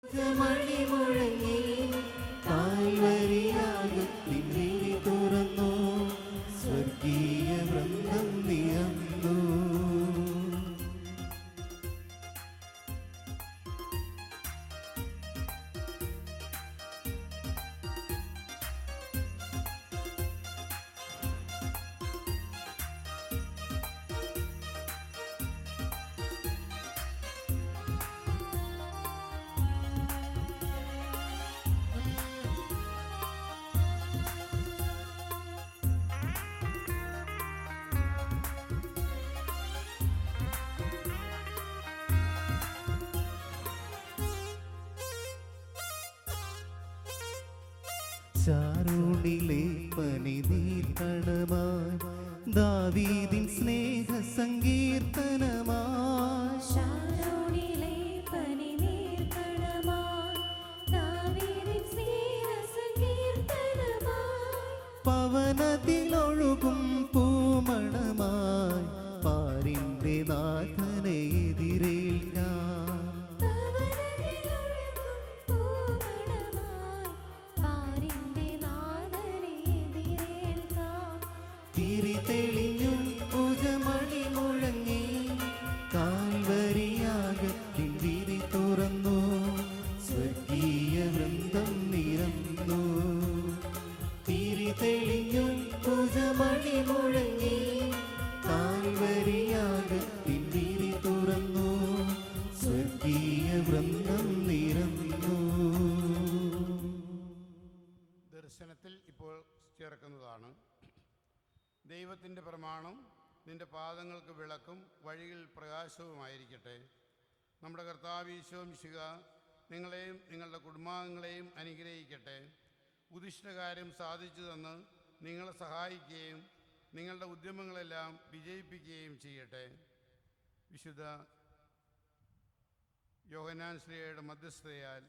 മണി മുഴങ്ങി കാൽവരിയാകത്തിൻ വിഴി തുറന്നു, സ്വർഗീയ വൃന്ദം നിറഞ്ഞു. ചാരുണിലെ പനിനീർക്കണമായി ദാവീദിൻ സ്നേഹ സങ്കീർത്തനമായി, ശാരോണിലെ പനിനീർക്കണമായി ദാവീദിൻ സ്നേഹ സങ്കീർത്തനമായി, പവനത്തിലൊഴുകും പൂമണമായി പാരിന്റെ നാഥനെ എതിരേൽക്കാം. പവനത്തിലൊഴുകും പൂമണമായി പാരിന്റെ നാഥനെ എതിരേൽക്കാം. തിരി തെളിഞ്ഞു പൂജമണി മുഴങ്ങി കാൽവരിയാകത്തിൻ വിഴി തുറന്നു, സ്വർഗീയ വൃന്ദം നിറഞ്ഞു. തിരി തെളിഞ്ഞു പൂജമണി മുഴങ്ങി കാൽവരിയാകത്തിൻ വിഴി തുറന്നു, സ്വർഗീയ വൃന്ദം നിറഞ്ഞു. ദർശനത്തിൽ ഇപ്പോൾ ചേർക്കുന്നതാണ്. ദൈവത്തിൻ്റെ പ്രമാണം നിന്റെ പാദങ്ങൾക്ക് വിളക്കും വഴിയിൽ പ്രകാശവുമായിരിക്കട്ടെ. നമ്മുടെ കർത്താവ് ഈശോ മിശിഹ നിങ്ങളെയും നിങ്ങളുടെ കുടുംബാംഗങ്ങളെയും അനുഗ്രഹിക്കട്ടെ. ഉദ്ദിഷ്ടകാര്യം സാധിച്ചു തന്ന് നിങ്ങളെ സഹായിക്കുകയും നിങ്ങളുടെ ഉദ്യമങ്ങളെല്ലാം വിജയിപ്പിക്കുകയും ചെയ്യട്ടെ. വിശുദ്ധ യോഹന്നാൻ ശ്ലീഹയുടെ മധ്യസ്ഥതയാൽ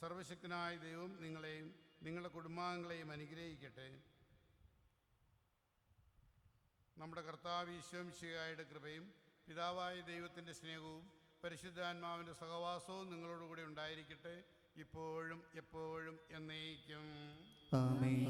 സർവശക്തനായ ദൈവം നിങ്ങളെയും നിങ്ങളുടെ കുടുംബാംഗങ്ങളെയും അനുഗ്രഹിക്കട്ടെ. നമ്മുടെ കർത്താവ് ഈശോ മിശിഹായുടെ കൃപയും പിതാവായ ദൈവത്തിൻ്റെ സ്നേഹവും പരിശുദ്ധാത്മാവിൻ്റെ സഹവാസവും നിങ്ങളോടുകൂടി ഉണ്ടായിരിക്കട്ടെ, ഇപ്പോഴും എപ്പോഴും എന്നേക്കും. ആമേൻ.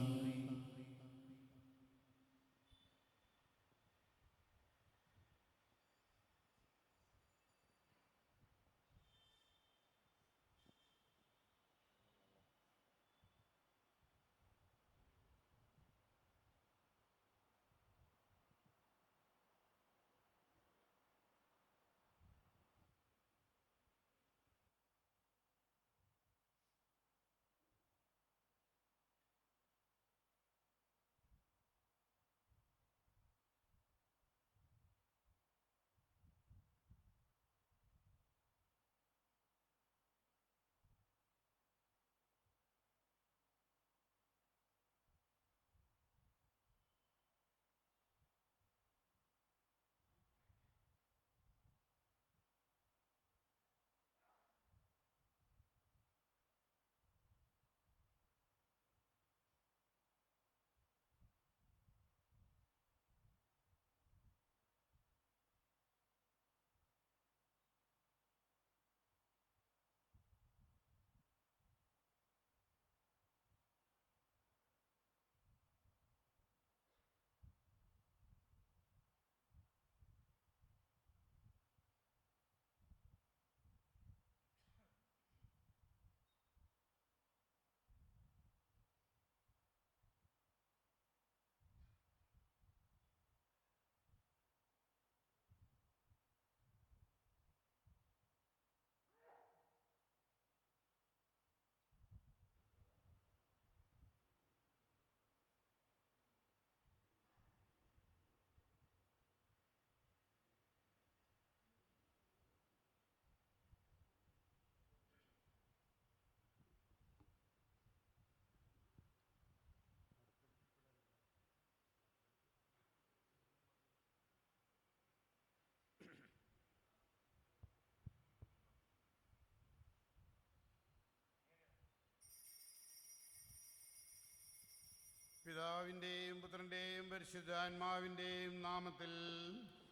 പിതാവിൻ്റെയും പുത്രൻ്റെയും പരിശുദ്ധാത്മാവിൻ്റെയും നാമത്തിൽ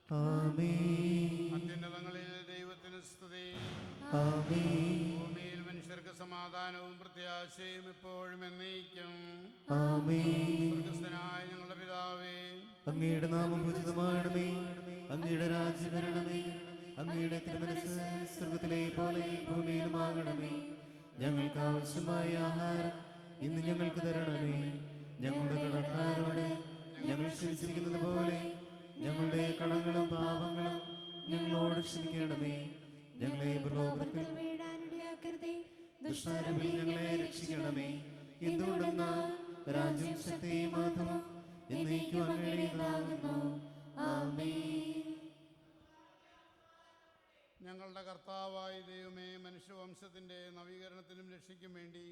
ആമേൻ. അത്യുന്നതങ്ങളിൽ ദൈവത്തിന് സ്തുതി. ആമേൻ. ഭൂമിയിൽ മനുഷ്യർക്ക് പ്രത്യാശയും എപ്പോഴും എന്നേക്കും. ആമേൻ. സ്വർഗ്ഗസ്ഥനായ ഞങ്ങളുടെ പിതാവേ, അങ്ങയുടെ നാമം പൂജിതമാകണമേ. അങ്ങയുടെ രാജ്യം വരണമേ. അങ്ങയുടെ തിരുമനസ്സ് സ്വർഗ്ഗത്തിലെ പോലെ ഭൂമിയിലുമാകണമേ. ഞങ്ങൾക്ക് ആവശ്യമായ ആഹാരം ഇന്ന് ഞങ്ങൾക്ക് തരണമേ. ഞങ്ങളുടെ കടക്കാരോട് ഞങ്ങൾ ക്ഷമിച്ചിരിക്കുന്നത് പോലെ ഞങ്ങളുടെ കടങ്ങളും പാപങ്ങളും ഞങ്ങളോട് ക്ഷമിക്കണമേ. ഞങ്ങളെ പ്രലോഭനത്തിൽ വീഴാനിടയാക്കരുതേ. ദുഷ്ടാരൂപിൽ ഞങ്ങളെ രക്ഷിക്കണമേ. എന്തുകൊണ്ടെന്നാൽ രാജ്യം ശക്തിയും മഹത്വവും എന്നേക്കും അങ്ങയുടേതാകുന്നു. ആമേൻ. ഞങ്ങളുടെ കർത്താവായ ദൈവമേ, മനുഷ്യവംശത്തിൻ്റെ നവീകരണത്തിനും രക്ഷയ്ക്കും വേണ്ടി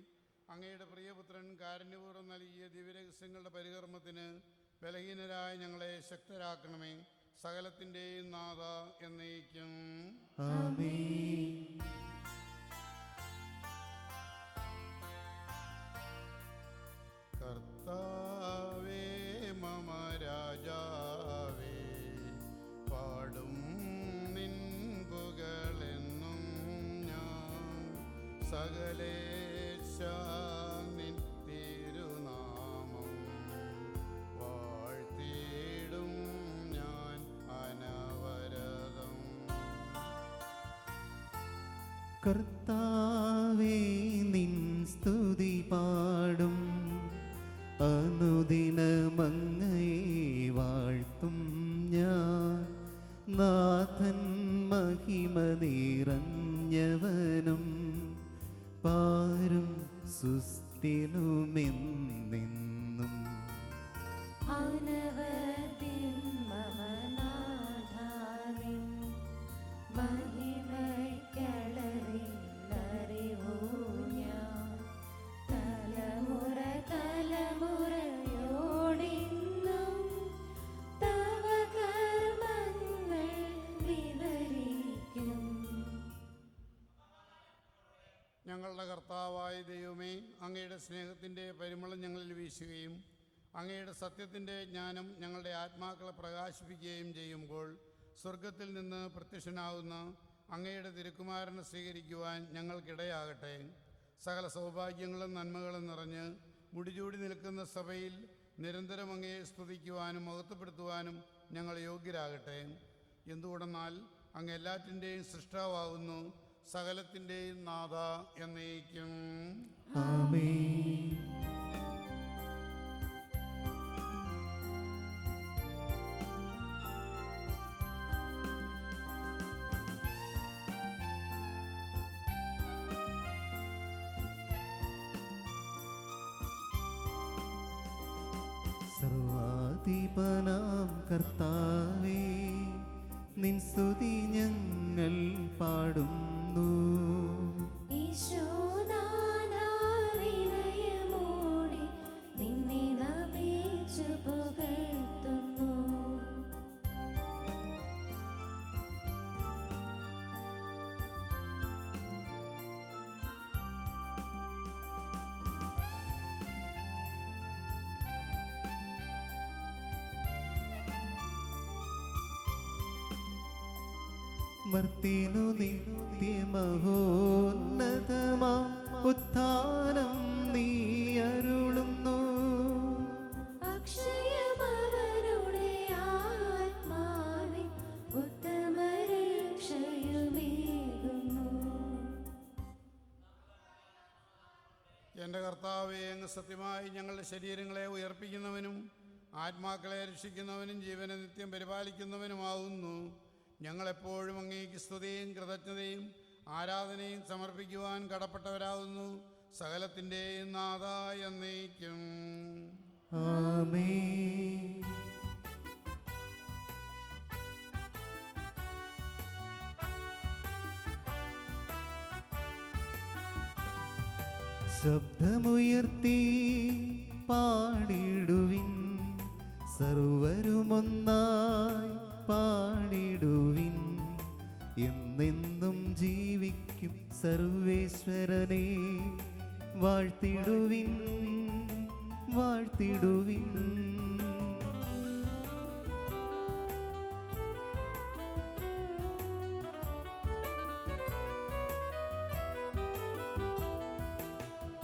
അങ്ങയുടെ പ്രിയപുത്രൻ കാരുണ്യപൂർവ്വം നൽകിയ ദിവ്യരഹസ്യങ്ങളുടെ പരികർമ്മത്തിന് ബലഹീനരായ ഞങ്ങളെ ശക്തരാക്കണമേ. സകലത്തിൻ്റെയും നാഥ എന്നേക്കും. ആമേൻ. കർത്താവേ മമ രാജാവേ, പാടും നിൻ പുകളെന്നും ഞാൻ. സകലേശ നിൻ തിരുനാമം വാഴ്ത്തിയിടും ഞാൻ അനവരതം. കർത്താവേ നിൻ സ്തുതി പാടും. അനുദിനമങ്ങയെ വാഴ്ത്തും ഞാൻ. നാഥൻ മഹിമ നിറഞ്ഞവനും പാരും സുസ്ഥിനുമെന്നെന്നും. അനവധിം മമ നാഥാനിൻ മഹിമയ്ക്കളറിന്നറിവൂ ഞാൻ. തലമുറ തലമുറയോടിന്നും തവ കർമ്മങ്ങൾ വിവരിക്കും. ഞങ്ങളുടെ കർത്താവായ ദൈവമേ, അങ്ങയുടെ സ്നേഹത്തിൻ്റെ പരിമളം ഞങ്ങളിൽ വീശുകയും അങ്ങയുടെ സത്യത്തിൻ്റെ ജ്ഞാനം ഞങ്ങളുടെ ആത്മാക്കളെ പ്രകാശിപ്പിക്കുകയും ചെയ്യുമ്പോൾ സ്വർഗത്തിൽ നിന്ന് പ്രത്യക്ഷനാകുന്ന അങ്ങയുടെ തിരുക്കുമാരനെ സ്വീകരിക്കുവാൻ ഞങ്ങൾക്കിടയാകട്ടെ. സകല സൗഭാഗ്യങ്ങളും നന്മകളും നിറഞ്ഞ് മുടിചൂടി നിൽക്കുന്ന സഭയിൽ നിരന്തരം അങ്ങയെ സ്തുതിക്കുവാനും മഹത്വപ്പെടുത്തുവാനും ഞങ്ങൾ യോഗ്യരാകട്ടെ. എന്തുകൊണ്ടെന്നാൽ അങ്ങ് എല്ലാറ്റിൻ്റെയും സൃഷ്ടാവാകുന്നു, സകലത്തിൻ്റെയും നാഥ എന്നേക്കും. ആമേൻ. സർവാധിപനാം കർത്താവേ, നിൻ സ്തുതി ഞങ്ങൾ പാടുന്നു. ഈശോനാഥാ വിനയമോടെ നിന്നെ നമിച്ചു പുകഴ്ത്തുന്നു. മർത്തിനു നിത്യമഹോന്നതമാ ഉത്ഥാനം നീ അരുളുന്നു. അക്ഷയമവരുടെ ആത്മാവിൽ ഉത്തമരക്ഷയുമേകുന്നു. എൻ്റെ കർത്താവേ, അങ്ങ് സത്യമായി ഞങ്ങളുടെ ശരീരങ്ങളെ ഉയർപ്പിക്കുന്നവനും ആത്മാക്കളെ രക്ഷിക്കുന്നവനും ജീവനെ നിത്യം പരിപാലിക്കുന്നവനുമാകുന്നു. ഞങ്ങളെപ്പോഴും അങ്ങേക്ക് സ്തുതിയും കൃതജ്ഞതയും ആരാധനയും സമർപ്പിക്കുവാൻ കടപ്പെട്ടവരാകുന്നു. സകലത്തിൻ്റെയും നാഥ എന്നേക്കും. ആമേൻ. ശബ്ദമുയർത്തി പാടിടുവിൻ, സർവരുമൊന്നായി പാടിടുവിൻ. എന്നെന്നും ജീവിക്കും സർവേശ്വരനെ വാഴ്ത്തിടുവിൻ, വാഴ്ത്തിടുവിൻ.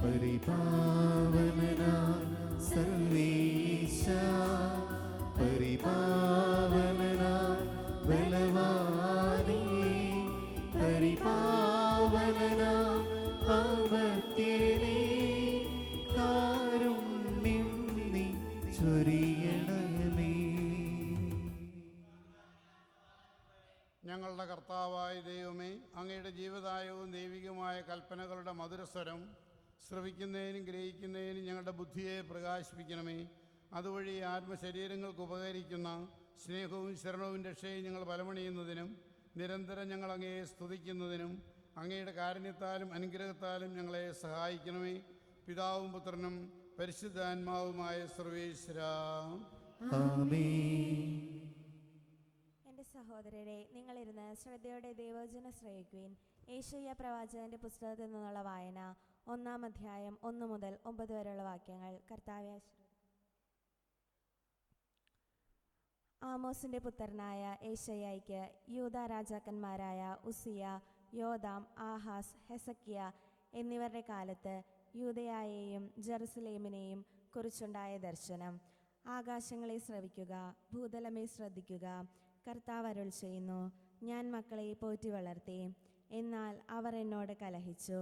പരിപാവനനാം സർവേശ പരിപാവനനാം ബലവാനേ പരിപാവനനാം അമർത്യനേ കാരുണ്യം നീ ചൊരിയണമേ. ഞങ്ങളുടെ കർത്താവായ ദൈവമേ, അങ്ങയുടെ ജീവദായകവും ദൈവികമായ കൽപ്പനകളുടെ മധുരസ്വരം ശ്രവിക്കുന്നതിനും ഗ്രഹിക്കുന്നതിനും ഞങ്ങളുടെ ബുദ്ധിയെ പ്രകാശിപ്പിക്കണമേ. അതുവഴി ആത്മശരീരങ്ങൾക്ക് ഉപകരിക്കുന്ന സ്നേഹവും ശരണവും രക്ഷയും ഞങ്ങൾ ബലമണിയുന്നതിനും നിരന്തരം ഞങ്ങൾ അങ്ങയെ സ്തുതിക്കുന്നതിനും അങ്ങയുടെ കാരുണ്യത്താലും അനുഗ്രഹത്താലും ഞങ്ങളെ സഹായിക്കണമേ. പിതാവും പുത്രനും പരിശുദ്ധാത്മാവുമായ സർവേശ്വരാ. എൻ്റെ സഹോദരരെ, നിങ്ങളിരുന്ന് ശ്രദ്ധയോടെ ദൈവവചനം ശ്രവിക്കുവിൻ. യേശയ്യാ പ്രവാചകന്റെ പുസ്തകത്തിൽ നിന്നുള്ള വായന, 1-ാം അധ്യായം 1 മുതൽ 9 വരെയുള്ള വാക്യങ്ങൾ. കർത്താവേ ആശീർവദിക്കണമേ. ആമോസിന്റെ പുത്രനായ യേശയ്യായ്ക്ക് യൂദാ രാജാക്കന്മാരായ ഉസിയ, യോദാം, ആഹാസ്, ഹെസക്കിയ എന്നിവരുടെ കാലത്ത് യൂദയായെയും ജെറുസലേമിനെയും കുറിച്ചുണ്ടായ ദർശനം. ആകാശങ്ങളെ ശ്രവിക്കുക, ഭൂതലമേ ശ്രദ്ധിക്കുക. കർത്താവ് അരുൾ ചെയ്യുന്നു, ഞാൻ മക്കളെ പോറ്റി വളർത്തി, എന്നാൽ അവർ എന്നോട് കലഹിച്ചു.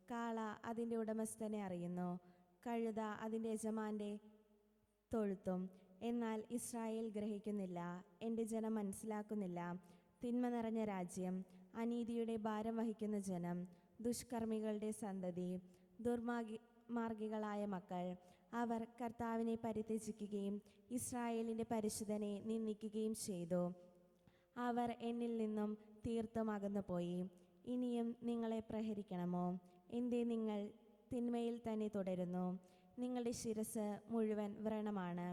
കാള അതിൻ്റെ ഉടമസ്ഥനെ അറിയുന്നു, കഴുത അതിൻ്റെ യജമാൻ്റെ തൊഴുത്തും. എന്നാൽ ഇസ്രായേൽ ഗ്രഹിക്കുന്നില്ല, എൻ്റെ ജനം മനസ്സിലാക്കുന്നില്ല. തിന്മ നിറഞ്ഞ രാജ്യം, അനീതിയുടെ ഭാരം വഹിക്കുന്ന ജനം, ദുഷ്കർമ്മികളുടെ സന്തതി, മാർഗികളായ മക്കൾ. അവർ കർത്താവിനെ പരിത്യജിക്കുകയും ഇസ്രായേലിൻ്റെ പരിശുദ്ധനെ നിന്ദിക്കുകയും ചെയ്തു. അവർ എന്നിൽ നിന്നും തീർത്തും അകന്നുപോയി. ഇനിയും നിങ്ങളെ പ്രഹരിക്കണമോ? എന്തേ നിങ്ങൾ തിന്മയിൽ തന്നെ തുടരുന്നു? നിങ്ങളുടെ ശിരസ് മുഴുവൻ വ്രണമാണ്,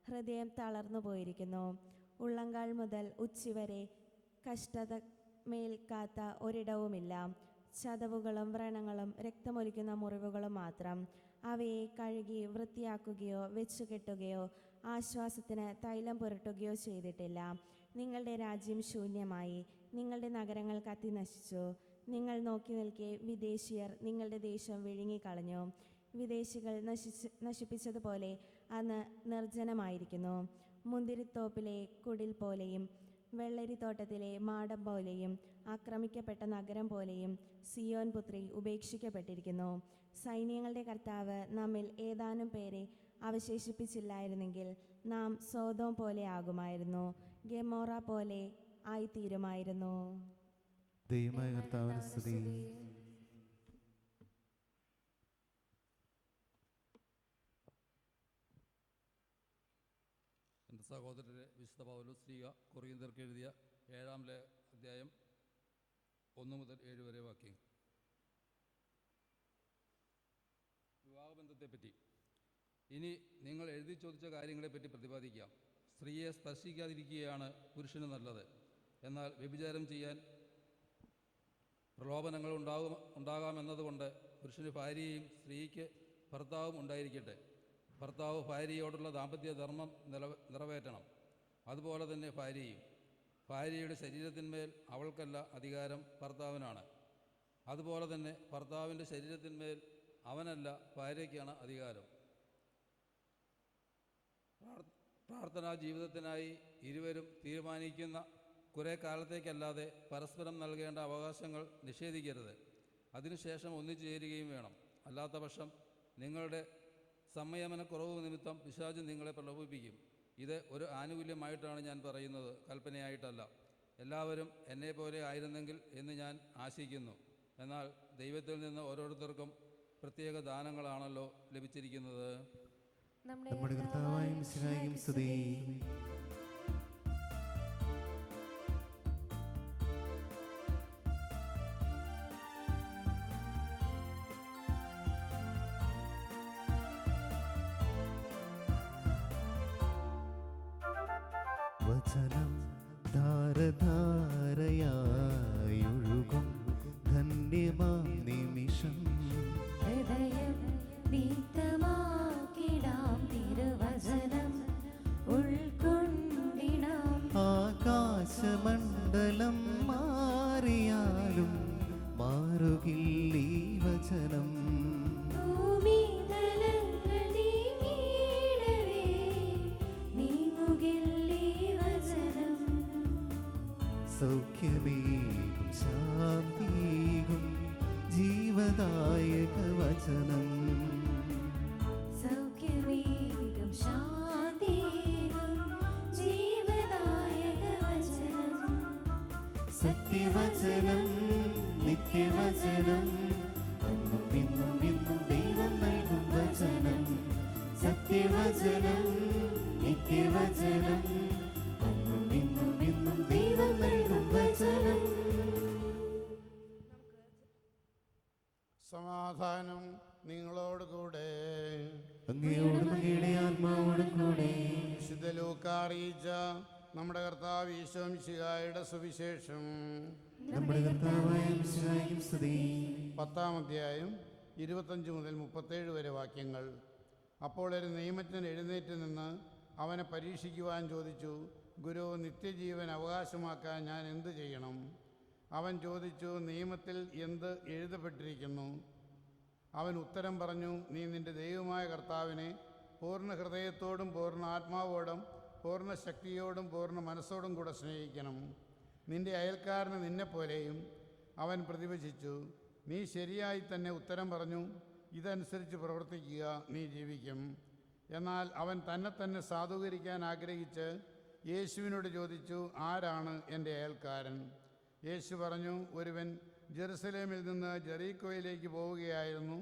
ഹൃദയം തളർന്നു പോയിരിക്കുന്നു. ഉള്ളങ്കാൽ മുതൽ ഉച്ചിവരെ കഷ്ടത മേൽക്കാത്ത ഒരിടവുമില്ല. ചതവുകളും വ്രണങ്ങളും രക്തമൊലിക്കുന്ന മുറിവുകളും മാത്രം. അവയെ കഴുകി വൃത്തിയാക്കുകയോ വെച്ചുകെട്ടുകയോ ആശ്വാസത്തിന് തൈലം പുരട്ടുകയോ ചെയ്തിട്ടില്ല. നിങ്ങളുടെ രാജ്യം ശൂന്യമായി, നിങ്ങളുടെ നഗരങ്ങൾ കത്തി നശിച്ചു. നിങ്ങൾ നോക്കി നിൽക്കെ വിദേശീയർ നിങ്ങളുടെ ദേശം വിഴുങ്ങിക്കളഞ്ഞു. വിദേശികൾ നശിപ്പിച്ചതുപോലെ അന്ന് നിർജ്ജനമായിരിക്കുന്നു. മുന്തിരിത്തോപ്പിലെ കുടിൽ പോലെയും വെള്ളരിത്തോട്ടത്തിലെ മാടം പോലെയും ആക്രമിക്കപ്പെട്ട നഗരം പോലെയും സിയോൻ പുത്രി ഉപേക്ഷിക്കപ്പെട്ടിരിക്കുന്നു. സൈന്യങ്ങളുടെ കർത്താവ് നമ്മിൽ ഏതാനും പേരെ അവശേഷിപ്പിച്ചില്ലായിരുന്നെങ്കിൽ നാം സോദോം പോലെ ആകുമായിരുന്നു, ഗെമോറ പോലെ ആയിത്തീരുമായിരുന്നു. ദൈവമായ കർത്താവിന് സ്തുതി. എൻ്റെ സഹോദരരെ, വിശുദ്ധ പൗലോസ് ശ്ലീഹ കൊറിന്ത്യർക്ക് എഴുതിയ 7-ാം അധ്യായം 1 മുതൽ 7 വരെ വാക്യങ്ങൾ. വിവാഹബന്ധത്തെപ്പറ്റി ഇനി നിങ്ങൾ എഴുതി ചോദിച്ച കാര്യങ്ങളെപ്പറ്റി പ്രതിപാദിക്കാം. സ്ത്രീയെ സ്പർശിക്കാതിരിക്കുകയാണ് പുരുഷന് നല്ലത്. എന്നാൽ വ്യഭിചാരം ചെയ്യാൻ പ്രലോഭനങ്ങൾ ഉണ്ടാകാമെന്നതുകൊണ്ട് പുരുഷന് ഭാര്യയും സ്ത്രീക്ക് ഭർത്താവും ഉണ്ടായിരിക്കട്ടെ. ഭർത്താവ് ഭാര്യയോടുള്ള ദാമ്പത്യ ധർമ്മം നിറവേറ്റണം. അതുപോലെ തന്നെ ഭാര്യയും. ഭാര്യയുടെ ശരീരത്തിന്മേൽ അവൾക്കല്ല അധികാരം, ഭർത്താവിനാണ്. അതുപോലെ തന്നെ ഭർത്താവിൻ്റെ ശരീരത്തിന്മേൽ അവനല്ല, ഭാര്യയ്ക്കാണ് അധികാരം. പ്രാർത്ഥനാ ജീവിതത്തിനായി ഇരുവരും തീരുമാനിക്കുന്ന കുറേ കാലത്തേക്കല്ലാതെ പരസ്പരം നൽകേണ്ട അവകാശങ്ങൾ നിഷേധിക്കരുത്. അതിനുശേഷം ഒന്നിച്ചു ചേരുകയും വേണം. അല്ലാത്തപക്ഷം നിങ്ങളുടെ സംയമനക്കുറവ് നിമിത്തം പിശാച് നിങ്ങളെ പ്രലോഭിപ്പിക്കും. ഇത് ഒരു ആനുകൂല്യമായിട്ടാണ് ഞാൻ പറയുന്നത്, കൽപ്പനയായിട്ടല്ല. എല്ലാവരും എന്നെപ്പോലെ ആയിരുന്നെങ്കിൽ എന്ന് ഞാൻ ആശിക്കുന്നു. എന്നാൽ ദൈവത്തിൽ നിന്ന് ഓരോരുത്തർക്കും പ്രത്യേക ദാനങ്ങളാണല്ലോ ലഭിച്ചിരിക്കുന്നത്. നമ്മുടെ കർത്താവായ മിശിഹായ്ക്കും സ്തുതി. വചനം ധാരധാരയായൊഴുകും ധന്യമാം നിമിഷം. ഹൃദയം ദീപ്തമാക്കിടാം തിരുവചനം ഉൾക്കൊണ്ടിടാം. ആകാശമണ്ഡലം മാറിയാലും മാറുകില്ല ഈ വചനം. ഭൂമി സൗഖ്യമേകും ശാന്തിയേകും ജീവദായക വചനം. സൗഖ്യമേകും ശാന്തിയേകും ജീവദായക വചനം. സത്യവചനം നിത്യവചനം അന്നും ഇന്നും ഇന്നും ദൈവം നൽകും വചനം. സത്യവചനം നിത്യവചനം അന്നും ഇന്നും ഇന്നും ദൈവം നൽകും വചനം. സമാധാനം നിങ്ങളോട് കൂടെ. അങ്ങയോടും അങ്ങയുടെ ആത്മാവോടും കൂടെ. വിശുദ്ധ ലൂക്കാ അറിയിച്ച നമ്മുടെ കർത്താവ് ഈശോ മിശിഹായുടെ സുവിശേഷം. നമ്മുടെ കർത്താവായ മിശിഹായ്ക്കും സ്തുതി. 10-ാം അധ്യായം 25 മുതൽ 37 വരെ വാക്യങ്ങൾ. അപ്പോൾ ഒരു നിയമജ്ഞൻ എഴുന്നേറ്റ് നിന്ന് അവനെ പരീക്ഷിക്കുവാൻ ചോദിച്ചു, ഗുരു, നിത്യജീവൻ അവകാശമാക്കാൻ ഞാൻ എന്ത് ചെയ്യണം? അവൻ ചോദിച്ചു, നിയമത്തിൽ എന്ത് എഴുതപ്പെട്ടിരിക്കുന്നു? അവൻ ഉത്തരം പറഞ്ഞു, നീ നിന്റെ ദൈവമായ കർത്താവിനെ പൂർണ്ണ ഹൃദയത്തോടും പൂർണ്ണ ആത്മാവോടും പൂർണ്ണ ശക്തിയോടും പൂർണ്ണ മനസ്സോടും കൂടെ സ്നേഹിക്കണം, നിന്റെ അയൽക്കാരന് നിന്നെപ്പോലെയും. അവൻ പ്രതിവചിച്ചു, നീ ശരിയായി തന്നെ ഉത്തരം പറഞ്ഞു, ഇതനുസരിച്ച് പ്രവർത്തിക്കുക, നീ ജീവിക്കും. എന്നാൽ അവൻ തന്നെ സാധൂകരിക്കാൻ ആഗ്രഹിച്ച് യേശുവിനോട് ചോദിച്ചു, ആരാണ് എൻ്റെ അയൽക്കാരൻ? യേശു പറഞ്ഞു, ഒരുവൻ ജെറുസലേമിൽ നിന്ന് ജെറീക്കോയിലേക്ക് പോവുകയായിരുന്നു.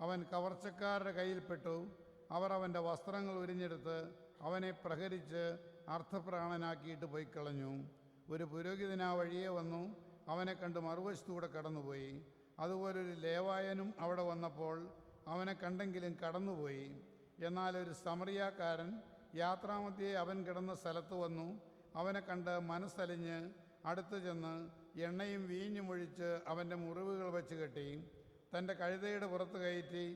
അവൻ കവർച്ചക്കാരുടെ കയ്യിൽപ്പെട്ടു. അവർ അവൻ്റെ വസ്ത്രങ്ങൾ ഉരിഞ്ഞെടുത്ത് അവനെ പ്രഹരിച്ച് അർത്ഥപ്രാണനാക്കിയിട്ട് പോയിക്കളഞ്ഞു. ഒരു പുരോഹിതൻ ആ വഴിയെ വന്നു, അവനെ കണ്ട് മറുവശത്തൂടെ കടന്നുപോയി. അതുപോലൊരു ലേവായനും അവിടെ വന്നപ്പോൾ അവനെ കണ്ടെങ്കിലും കടന്നുപോയി. എന്നാൽ ഒരു സമറിയാക്കാരൻ യാത്രാമധ്യേ അവൻ കിടന്ന സ്ഥലത്ത് വന്നു. അവനെ കണ്ട് മനസ്സലിഞ്ഞ് അടുത്ത് ചെന്ന് എണ്ണയും വീഞ്ഞും ഒഴിച്ച് അവൻ്റെ മുറിവുകൾ വെച്ച് കെട്ടി തൻ്റെ കഴുതയുടെ പുറത്ത് കയറ്റി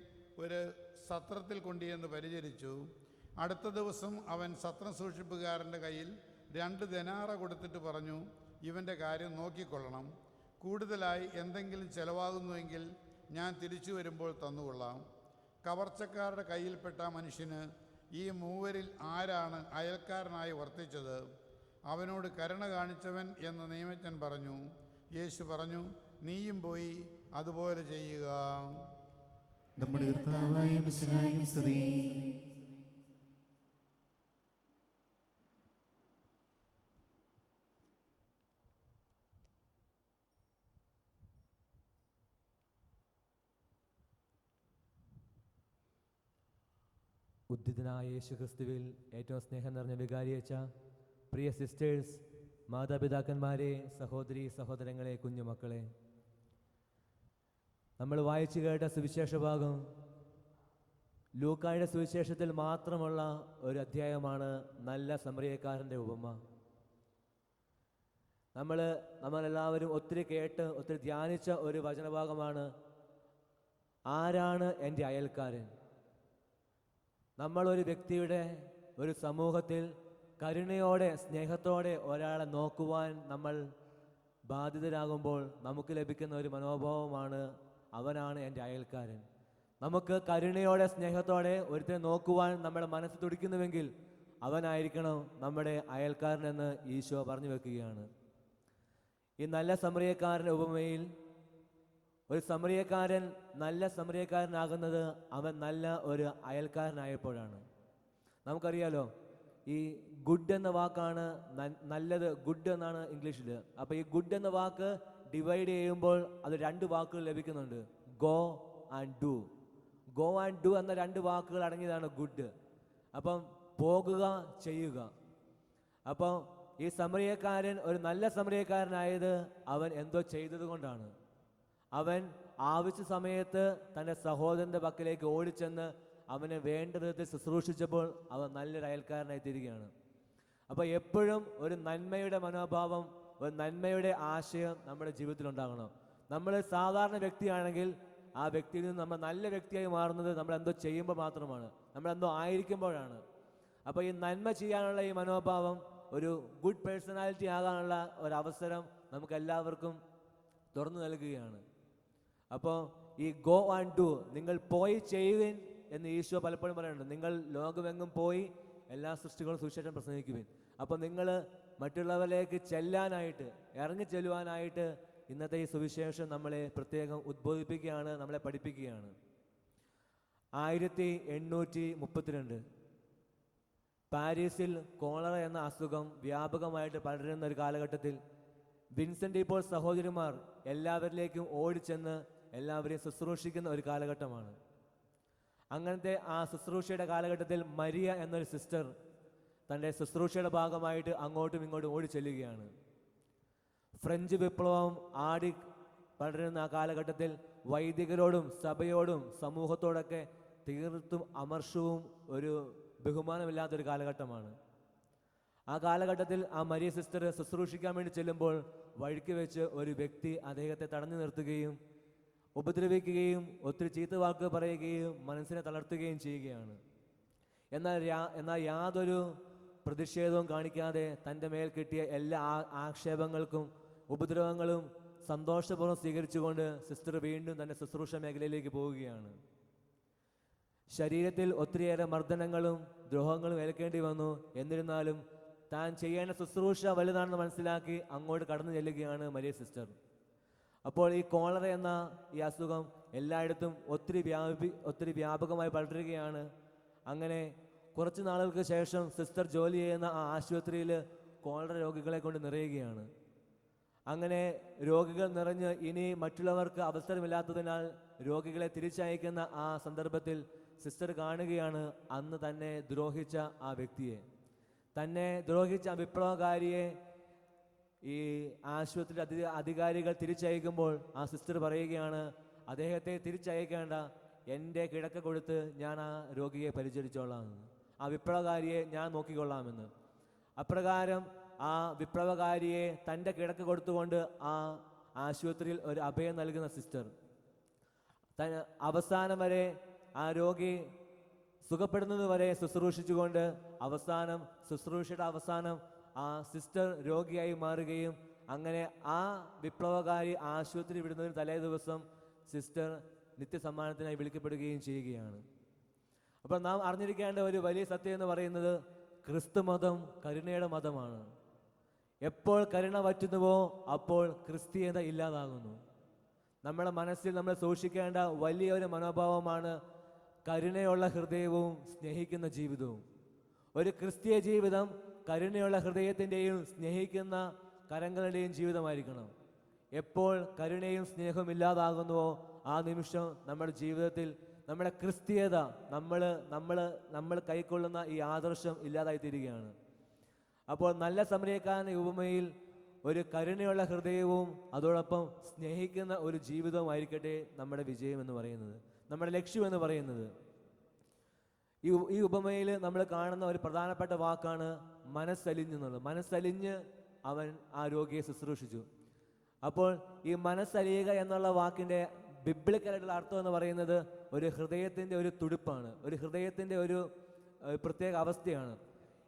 ഒരു സത്രത്തിൽ കൊണ്ടുചെന്ന് പരിചരിച്ചു. അടുത്ത ദിവസം അവൻ സത്രം സൂക്ഷിപ്പുകാരൻ്റെ കയ്യിൽ 2 ദനാറ കൊടുത്തിട്ട് പറഞ്ഞു, ഇവൻ്റെ കാര്യം നോക്കിക്കൊള്ളണം. കൂടുതലായി എന്തെങ്കിലും ചെലവാകുന്നുവെങ്കിൽ ഞാൻ തിരിച്ചു വരുമ്പോൾ തന്നുകൊള്ളാം. കവർച്ചക്കാരുടെ കയ്യിൽപ്പെട്ട മനുഷ്യന് ഈ മൂവരിൽ ആരാണ് അയൽക്കാരനായി വർത്തിച്ചത്? അവനോട് കരുണ കാണിച്ചവൻ എന്ന് നിയമജ്ഞൻ പറഞ്ഞു. യേശു പറഞ്ഞു, നീയും പോയി അതുപോലെ ചെയ്യുക. നമ്മുടെ കർത്താവായ മിശിഹായ്ക്കും സ്തുതി. ഉദ്ധിതനായ യേശുക്രിസ്തുവിൽ ഏറ്റവും സ്നേഹം നിറഞ്ഞ വികാരിയച്ച പ്രിയ സിസ്റ്റേഴ്സ്, മാതാപിതാക്കന്മാരെ, സഹോദരി സഹോദരങ്ങളെ, കുഞ്ഞുമക്കളെ, നമ്മൾ വായിച്ചു കേട്ട സുവിശേഷ ഭാഗം ലൂക്കായുടെ സുവിശേഷത്തിൽ മാത്രമുള്ള ഒരു അധ്യായമാണ് നല്ല സമറിയക്കാരൻ്റെ ഉപമ. നമ്മളെല്ലാവരും ഒത്തിരി കേട്ട് ഒത്തിരി ധ്യാനിച്ച ഒരു വചനഭാഗമാണ്, ആരാണ് എൻ്റെ അയൽക്കാരൻ? നമ്മളൊരു വ്യക്തിയുടെ, ഒരു സമൂഹത്തിൽ കരുണയോടെ സ്നേഹത്തോടെ ഒരാളെ നോക്കുവാൻ നമ്മൾ ബാധിതരാകുമ്പോൾ നമുക്ക് ലഭിക്കുന്ന ഒരു മനോഭാവമാണ്, അവനാണ് എൻ്റെ അയൽക്കാരൻ. നമുക്ക് കരുണയോടെ സ്നേഹത്തോടെ ഒരുത്തരെ നോക്കുവാൻ നമ്മുടെ മനസ്സ് തുടിക്കുന്നുവെങ്കിൽ അവനായിരിക്കണം നമ്മുടെ അയൽക്കാരനെന്ന് ഈശോ പറഞ്ഞു വെക്കുകയാണ്. ഈ നല്ല സമറിയക്കാരൻ്റെ ഉപമയിൽ ഒരു സമറിയക്കാരൻ നല്ല സമറിയക്കാരനാകുന്നത് അവൻ നല്ല ഒരു അയൽക്കാരനായപ്പോഴാണ്. നമുക്കറിയാലോ, ഈ ഗുഡ് എന്ന വാക്കാണ് നല്ലത്, ഗുഡ് എന്നാണ് ഇംഗ്ലീഷിൽ. അപ്പോൾ ഈ ഗുഡ് എന്ന വാക്ക് ഡിവൈഡ് ചെയ്യുമ്പോൾ അത് 2 വാക്കുകൾ ലഭിക്കുന്നുണ്ട്, go and do. Go and do എന്ന 2 വാക്കുകൾ അടങ്ങിയതാണ് ഗുഡ്. അപ്പം പോകുക, ചെയ്യുക. അപ്പോൾ ഈ സമറിയക്കാരൻ ഒരു നല്ല സമറിയക്കാരനായത് അവൻ എന്തോ ചെയ്തത് കൊണ്ടാണ്. അവൻ ആവശ്യ സമയത്ത് തൻ്റെ സഹോദരൻ്റെ പക്കലേക്ക് ഓടിച്ചെന്ന് അവനെ വേണ്ട വിധത്തിൽ ശുശ്രൂഷിച്ചപ്പോൾ അവൻ നല്ലൊരു അയൽക്കാരനായി തീരുകയാണ്. അപ്പോൾ എപ്പോഴും ഒരു നന്മയുടെ മനോഭാവം, ഒരു നന്മയുടെ ആശയം നമ്മുടെ ജീവിതത്തിൽ ഉണ്ടാകണം. നമ്മൾ സാധാരണ വ്യക്തിയാണെങ്കിൽ ആ വ്യക്തിയിൽ നിന്ന് നമ്മൾ നല്ല വ്യക്തിയായി മാറുന്നത് നമ്മൾ എന്തോ ചെയ്യുമ്പോൾ മാത്രമാണ്, നമ്മളെന്തോ ആയിരിക്കുമ്പോഴാണ്. അപ്പോൾ ഈ നന്മ ചെയ്യാനുള്ള ഈ മനോഭാവം, ഒരു ഗുഡ് പേഴ്സണാലിറ്റി ആകാനുള്ള ഒരവസരം നമുക്കെല്ലാവർക്കും തുറന്നു നൽകുകയാണ്. അപ്പോൾ ഈ ഗോ ആൻഡ് ഡു, നിങ്ങൾ പോയി ചെയ്യുവിൻ എന്ന് ഈശോ പലപ്പോഴും പറയുന്നുണ്ട്. നിങ്ങൾ ലോകമെങ്ങും പോയി എല്ലാ സൃഷ്ടികളും സുവിശേഷം പ്രസംഗിക്കുവിൻ. അപ്പോൾ നിങ്ങൾ മറ്റുള്ളവരിലേക്ക് ചെല്ലാനായിട്ട്, ഇറങ്ങിച്ചെല്ലുവാനായിട്ട് ഇന്നത്തെ ഈ സുവിശേഷം നമ്മളെ പ്രത്യേകം ഉദ്ബോധിപ്പിക്കുകയാണ്, നമ്മളെ പഠിപ്പിക്കുകയാണ്. 1832 പാരീസിൽ കോളറ എന്ന അസുഖം വ്യാപകമായിട്ട് പടരുന്ന ഒരു കാലഘട്ടത്തിൽ വിൻസെൻ്റ് ഇപ്പോൾ സഹോദരിമാർ എല്ലാവരിലേക്കും ഓടിച്ചെന്ന് എല്ലാവരെയും ശുശ്രൂഷിക്കുന്ന ഒരു കാലഘട്ടമാണ്. അങ്ങനത്തെ ആ ശുശ്രൂഷയുടെ കാലഘട്ടത്തിൽ മരിയ എന്നൊരു സിസ്റ്റർ തൻ്റെ ശുശ്രൂഷയുടെ ഭാഗമായിട്ട് അങ്ങോട്ടും ഇങ്ങോട്ടും ഓടിച്ചെല്ലുകയാണ്. ഫ്രഞ്ച് വിപ്ലവം ആടി പടരുന്ന ആ കാലഘട്ടത്തിൽ വൈദികരോടും സഭയോടും സമൂഹത്തോടൊക്കെ തീർത്തും അമർഷവും ഒരു ബഹുമാനമില്ലാത്തൊരു കാലഘട്ടമാണ്. ആ കാലഘട്ടത്തിൽ ആ മരിയ സിസ്റ്റർ ശുശ്രൂഷിക്കാൻ വേണ്ടി ചെല്ലുമ്പോൾ വഴിക്ക് വെച്ച് ഒരു വ്യക്തി അദ്ദേഹത്തെ തടഞ്ഞു നിർത്തുകയും ഉപദ്രവിക്കുകയും ഒത്തിരി ചീത്ത വാക്ക് പറയുകയും മനസ്സിനെ തളർത്തുകയും ചെയ്യുകയാണ്. എന്നാൽ യാതൊരു പ്രതിഷേധവും കാണിക്കാതെ തൻ്റെ മേൽ കിട്ടിയ എല്ലാ ആക്ഷേപങ്ങൾക്കും ഉപദ്രവങ്ങളും സന്തോഷപൂർവ്വം സ്വീകരിച്ചുകൊണ്ട് സിസ്റ്റർ വീണ്ടും തൻ്റെ ശുശ്രൂഷ മേഖലയിലേക്ക് പോവുകയാണ്. ശരീരത്തിൽ ഒത്തിരിയേറെ മർദ്ദനങ്ങളും ദ്രോഹങ്ങളും ഏൽക്കേണ്ടി വന്നു. എന്നിരുന്നാലും താൻ ചെയ്യേണ്ട ശുശ്രൂഷ വലുതാണെന്ന് മനസ്സിലാക്കി അങ്ങോട്ട് കടന്നു ചെല്ലുകയാണ് മരിയ സിസ്റ്റർ. അപ്പോൾ ഈ കോളറ എന്ന ഈ അസുഖം എല്ലായിടത്തും ഒത്തിരി വ്യാപകമായി പടരുകയാണ്. അങ്ങനെ കുറച്ച് നാളുകൾക്ക് ശേഷം സിസ്റ്റർ ജോലി ചെയ്യുന്ന ആ ആശുപത്രിയിൽ കോളറ രോഗികളെ കൊണ്ട് നിറയുകയാണ്. അങ്ങനെ രോഗികൾ നിറഞ്ഞ് ഇനി മറ്റുള്ളവർക്ക് അവസരമില്ലാത്തതിനാൽ രോഗികളെ തിരിച്ചയക്കുന്ന ആ സന്ദർഭത്തിൽ സിസ്റ്റർ കാണുകയാണ് അന്ന് തന്നെ ദ്രോഹിച്ച ആ വ്യക്തിയെ, തന്നെ ദ്രോഹിച്ച വിപ്ലവകാരിയെ ഈ ആശുപത്രി അധികാരികൾ തിരിച്ചയക്കുമ്പോൾ ആ സിസ്റ്റർ പറയുകയാണ്, അദ്ദേഹത്തെ തിരിച്ചയക്കേണ്ട, എൻ്റെ കിടക്ക കൊടുത്ത് ഞാൻ ആ രോഗിയെ പരിചരിച്ചോളാമെന്ന്, ആ വിപ്ലവകാരിയെ ഞാൻ നോക്കിക്കൊള്ളാമെന്ന്. അപ്രകാരം ആ വിപ്ലവകാരിയെ തൻ്റെ കിടക്ക കൊടുത്തുകൊണ്ട് ആ ആശുപത്രിയിൽ ഒരു അഭയം നൽകുന്ന സിസ്റ്റർ അവസാനം വരെ ആ രോഗി സുഖപ്പെടുന്നത് വരെ ശുശ്രൂഷിച്ചുകൊണ്ട് ശുശ്രൂഷയുടെ അവസാനം ആ സിസ്റ്റർ രോഗിയായി മാറുകയും അങ്ങനെ ആ വിപ്ലവകാരി ആശുപത്രി വിടുന്നതിന് തലേ ദിവസം സിസ്റ്റർ നിത്യസമ്മാനത്തിനായി വിളിക്കപ്പെടുകയും ചെയ്യുകയാണ്. അപ്പോൾ നാം അറിഞ്ഞിരിക്കേണ്ട ഒരു വലിയ സത്യം എന്ന് പറയുന്നത് ക്രിസ്തു മതം കരുണയുടെ മതമാണ്. എപ്പോൾ കരുണ പറ്റുന്നുവോ അപ്പോൾ ക്രിസ്തീയത ഇല്ലാതാകുന്നു. നമ്മുടെ മനസ്സിൽ നമ്മൾ സൂക്ഷിക്കേണ്ട വലിയൊരു മനോഭാവമാണ് കരുണയുള്ള ഹൃദയവും സ്നേഹിക്കുന്ന ജീവിതവും. ഒരു ക്രിസ്തീയ ജീവിതം കരുണയുള്ള ഹൃദയത്തിൻ്റെയും സ്നേഹിക്കുന്ന കരങ്ങളുടെയും ജീവിതമായിരിക്കണം. എപ്പോൾ കരുണയും സ്നേഹവും ഇല്ലാതാകുന്നുവോ ആ നിമിഷം നമ്മുടെ ജീവിതത്തിൽ നമ്മുടെ ക്രിസ്തീയത നമ്മൾ കൈക്കൊള്ളുന്ന ഈ ആദർശം ഇല്ലാതായി തീരുകയാണ്. അപ്പോൾ നല്ല സമരക്കാരൻ ഉപമയിൽ ഒരു കരുണയുള്ള ഹൃദയവും അതോടൊപ്പം സ്നേഹിക്കുന്ന ഒരു ജീവിതവുമായിരിക്കട്ടെ നമ്മുടെ വിജയം എന്ന് പറയുന്നത്, നമ്മുടെ ലക്ഷ്യം എന്ന് പറയുന്നത്. ഈ ഉപമയിൽ നമ്മൾ കാണുന്ന ഒരു പ്രധാനപ്പെട്ട വാക്കാണ് മനസ്സലിഞ്ഞ് എന്നുള്ളത്. മനസ്സലിഞ്ഞ് അവൻ ആ രോഗിയെ ശുശ്രൂഷിച്ചു. അപ്പോൾ ഈ മനസ്സലിയുക എന്നുള്ള വാക്കിൻ്റെ ബിബ്ലിക്കലായിട്ടുള്ള അർത്ഥം എന്ന് പറയുന്നത് ഒരു ഹൃദയത്തിൻ്റെ ഒരു തുടിപ്പാണ്, ഒരു ഹൃദയത്തിൻ്റെ ഒരു പ്രത്യേക അവസ്ഥയാണ്.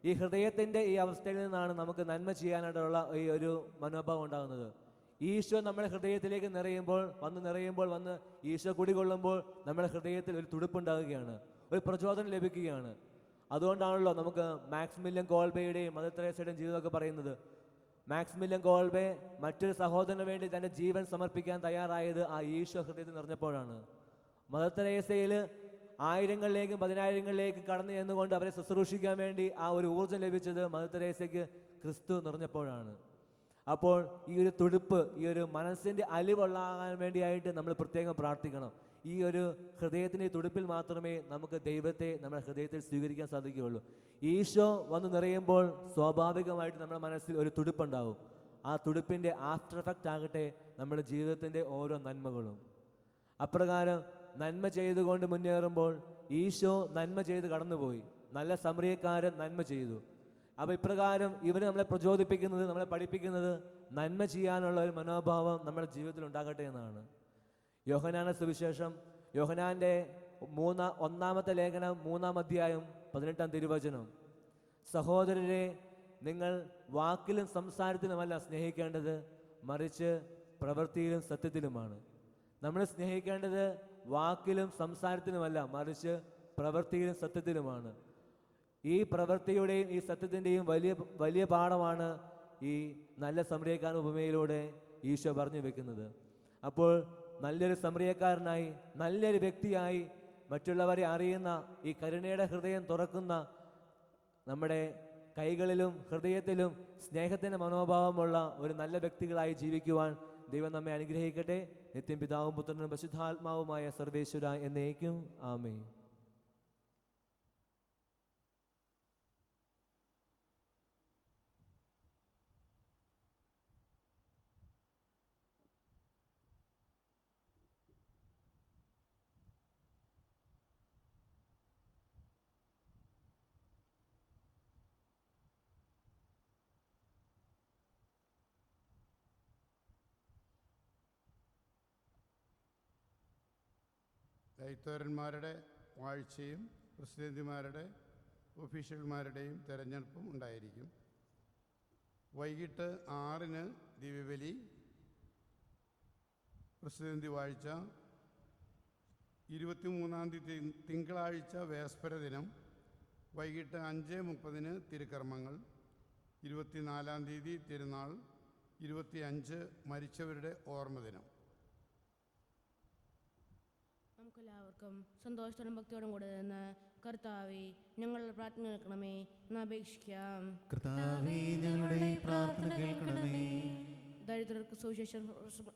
ഈ ഹൃദയത്തിൻ്റെ ഈ അവസ്ഥയിൽ നിന്നാണ് നമുക്ക് നന്മ ചെയ്യാനായിട്ടുള്ള ഈ ഒരു മനോഭാവം ഉണ്ടാകുന്നത്. ഈശോ നമ്മുടെ ഹൃദയത്തിലേക്ക് വന്ന് ഈശോ കുടികൊള്ളുമ്പോൾ നമ്മുടെ ഹൃദയത്തിൽ ഒരു തുടിപ്പുണ്ടാകുകയാണ്, ഒരു പ്രചോദനം ലഭിക്കുകയാണ്. അതുകൊണ്ടാണല്ലോ നമുക്ക് മാക്സിമിലിയൻ കോൾബെയുടെയും മദർ തെരേസയുടെയും ജീവിതമൊക്കെ പറയുന്നത്. മാക്സിമിലിയൻ കോൾബെ മറ്റൊരു സഹോദരന് വേണ്ടി തൻ്റെ ജീവൻ സമർപ്പിക്കാൻ തയ്യാറായത് ആ ഈശോ ഹൃദയത്തിൽ നിറഞ്ഞപ്പോഴാണ്. മദർ തെരേസയിൽ ആയിരങ്ങളിലേക്കും പതിനായിരങ്ങളിലേക്കും കടന്നു ചെന്നുകൊണ്ട് അവരെ ശുശ്രൂഷിക്കാൻ വേണ്ടി ആ ഒരു ഊർജ്ജം ലഭിച്ചത് മദർ തെരേസയ്ക്ക് ക്രിസ്തു നിറഞ്ഞപ്പോഴാണ്. അപ്പോൾ ഈ ഒരു തുടിപ്പ്, ഈ ഒരു മനസ്സിൻ്റെ അലിവുള്ളാകാൻ വേണ്ടിയായിട്ട് നമ്മൾ പ്രത്യേകം പ്രാർത്ഥിക്കണം. ഈ ഒരു ഹൃദയത്തിൻ്റെ തുടിപ്പിൽ മാത്രമേ നമുക്ക് ദൈവത്തെ നമ്മുടെ ഹൃദയത്തിൽ സ്വീകരിക്കാൻ സാധിക്കുകയുള്ളൂ. ഈശോ വന്ന് നിറയുമ്പോൾ സ്വാഭാവികമായിട്ട് നമ്മുടെ മനസ്സിൽ ഒരു തുടിപ്പുണ്ടാവും. ആ തുടിപ്പിൻ്റെ ആഫ്റ്റർ എഫക്റ്റ് ആകട്ടെ നമ്മുടെ ജീവിതത്തിൻ്റെ ഓരോ നന്മകളും. അപ്രകാരം നന്മ ചെയ്തുകൊണ്ട് മുന്നേറുമ്പോൾ ഈശോ നന്മ ചെയ്ത് കടന്നുപോയി, നല്ല സമറിയക്കാരൻ നന്മ ചെയ്തു. അപ്പോൾ ഇപ്രകാരം ഇവർ നമ്മളെ പ്രചോദിപ്പിക്കുന്നത്, നമ്മളെ പഠിപ്പിക്കുന്നത് നന്മ ചെയ്യാനുള്ള ഒരു മനോഭാവം നമ്മുടെ ജീവിതത്തിൽ ഉണ്ടാകട്ടെ എന്നാണ്. യോഹന്നാന്റെ സുവിശേഷം, യോഹന്നാന്റെ 1-ാമത്തെ ലേഖനം 3-ാം അധ്യായം 18-ാം തിരുവചനം, സഹോദരരെ, നിങ്ങൾ വാക്കിലും സംസാരത്തിലുമല്ല സ്നേഹിക്കേണ്ടത്, മറിച്ച് പ്രവൃത്തിയിലും സത്യത്തിലുമാണ്. നമ്മൾ സ്നേഹിക്കേണ്ടത് വാക്കിലും സംസാരത്തിലുമല്ല, മറിച്ച് പ്രവൃത്തിയിലും സത്യത്തിലുമാണ്. ഈ പ്രവൃത്തിയുടെയും ഈ സത്യത്തിൻ്റെയും വലിയ പാഠമാണ് ഈ നല്ല സമറിയക്കാരൻ ഉപമയിലൂടെ ഈശോ പറഞ്ഞു വെക്കുന്നത്. അപ്പോൾ നല്ലൊരു സമറിയക്കാരനായി, നല്ലൊരു വ്യക്തിയായി, മറ്റുള്ളവരെ അറിയുന്ന, ഈ കരുണയുടെ ഹൃദയം തുറക്കുന്ന, നമ്മുടെ കൈകളിലും ഹൃദയത്തിലും സ്നേഹത്തിൻ്റെ മനോഭാവമുള്ള ഒരു നല്ല വ്യക്തികളായി ജീവിക്കുവാൻ ദൈവം നമ്മെ അനുഗ്രഹിക്കട്ടെ. നിത്യം പിതാവും പുത്രനും പരിശുദ്ധാത്മാവുമായ സർവേശ്വര എന്നേക്കും ആമേൻ. ദൈവത്തോരന്മാരുടെ വാഴ്ചയും പ്രസിഡന്റുമാരുടെ ഒഫീഷ്യൽമാരുടെയും തെരഞ്ഞെടുപ്പും ഉണ്ടായിരിക്കും. വൈകിട്ട് 6-ന് ദിവ്യബലി, പ്രസിഡന്റ് വാഴ്ച, 23-ാം തീയതി തിങ്കളാഴ്ച വേസ്പര ദിനം വൈകിട്ട് 5:30-ന് തിരുക്കർമ്മങ്ങൾ, 24-ാം തീയതി തിരുനാൾ, 25 മരിച്ചവരുടെ ഓർമ്മ ദിനം. നമുക്കെല്ലാവർക്കും സന്തോഷത്തോടും ഭക്തിയോടും കൂടെ നിന്ന് കർത്താവേ ഞങ്ങളുടെ പ്രാർത്ഥന കേൾക്കണമേ എന്ന് അപേക്ഷിക്കാം. കർത്താവേ, ഞങ്ങളുടെ പ്രാർത്ഥന കേൾക്കണമേ. ദരിദ്രർക്ക് സുവിശേഷം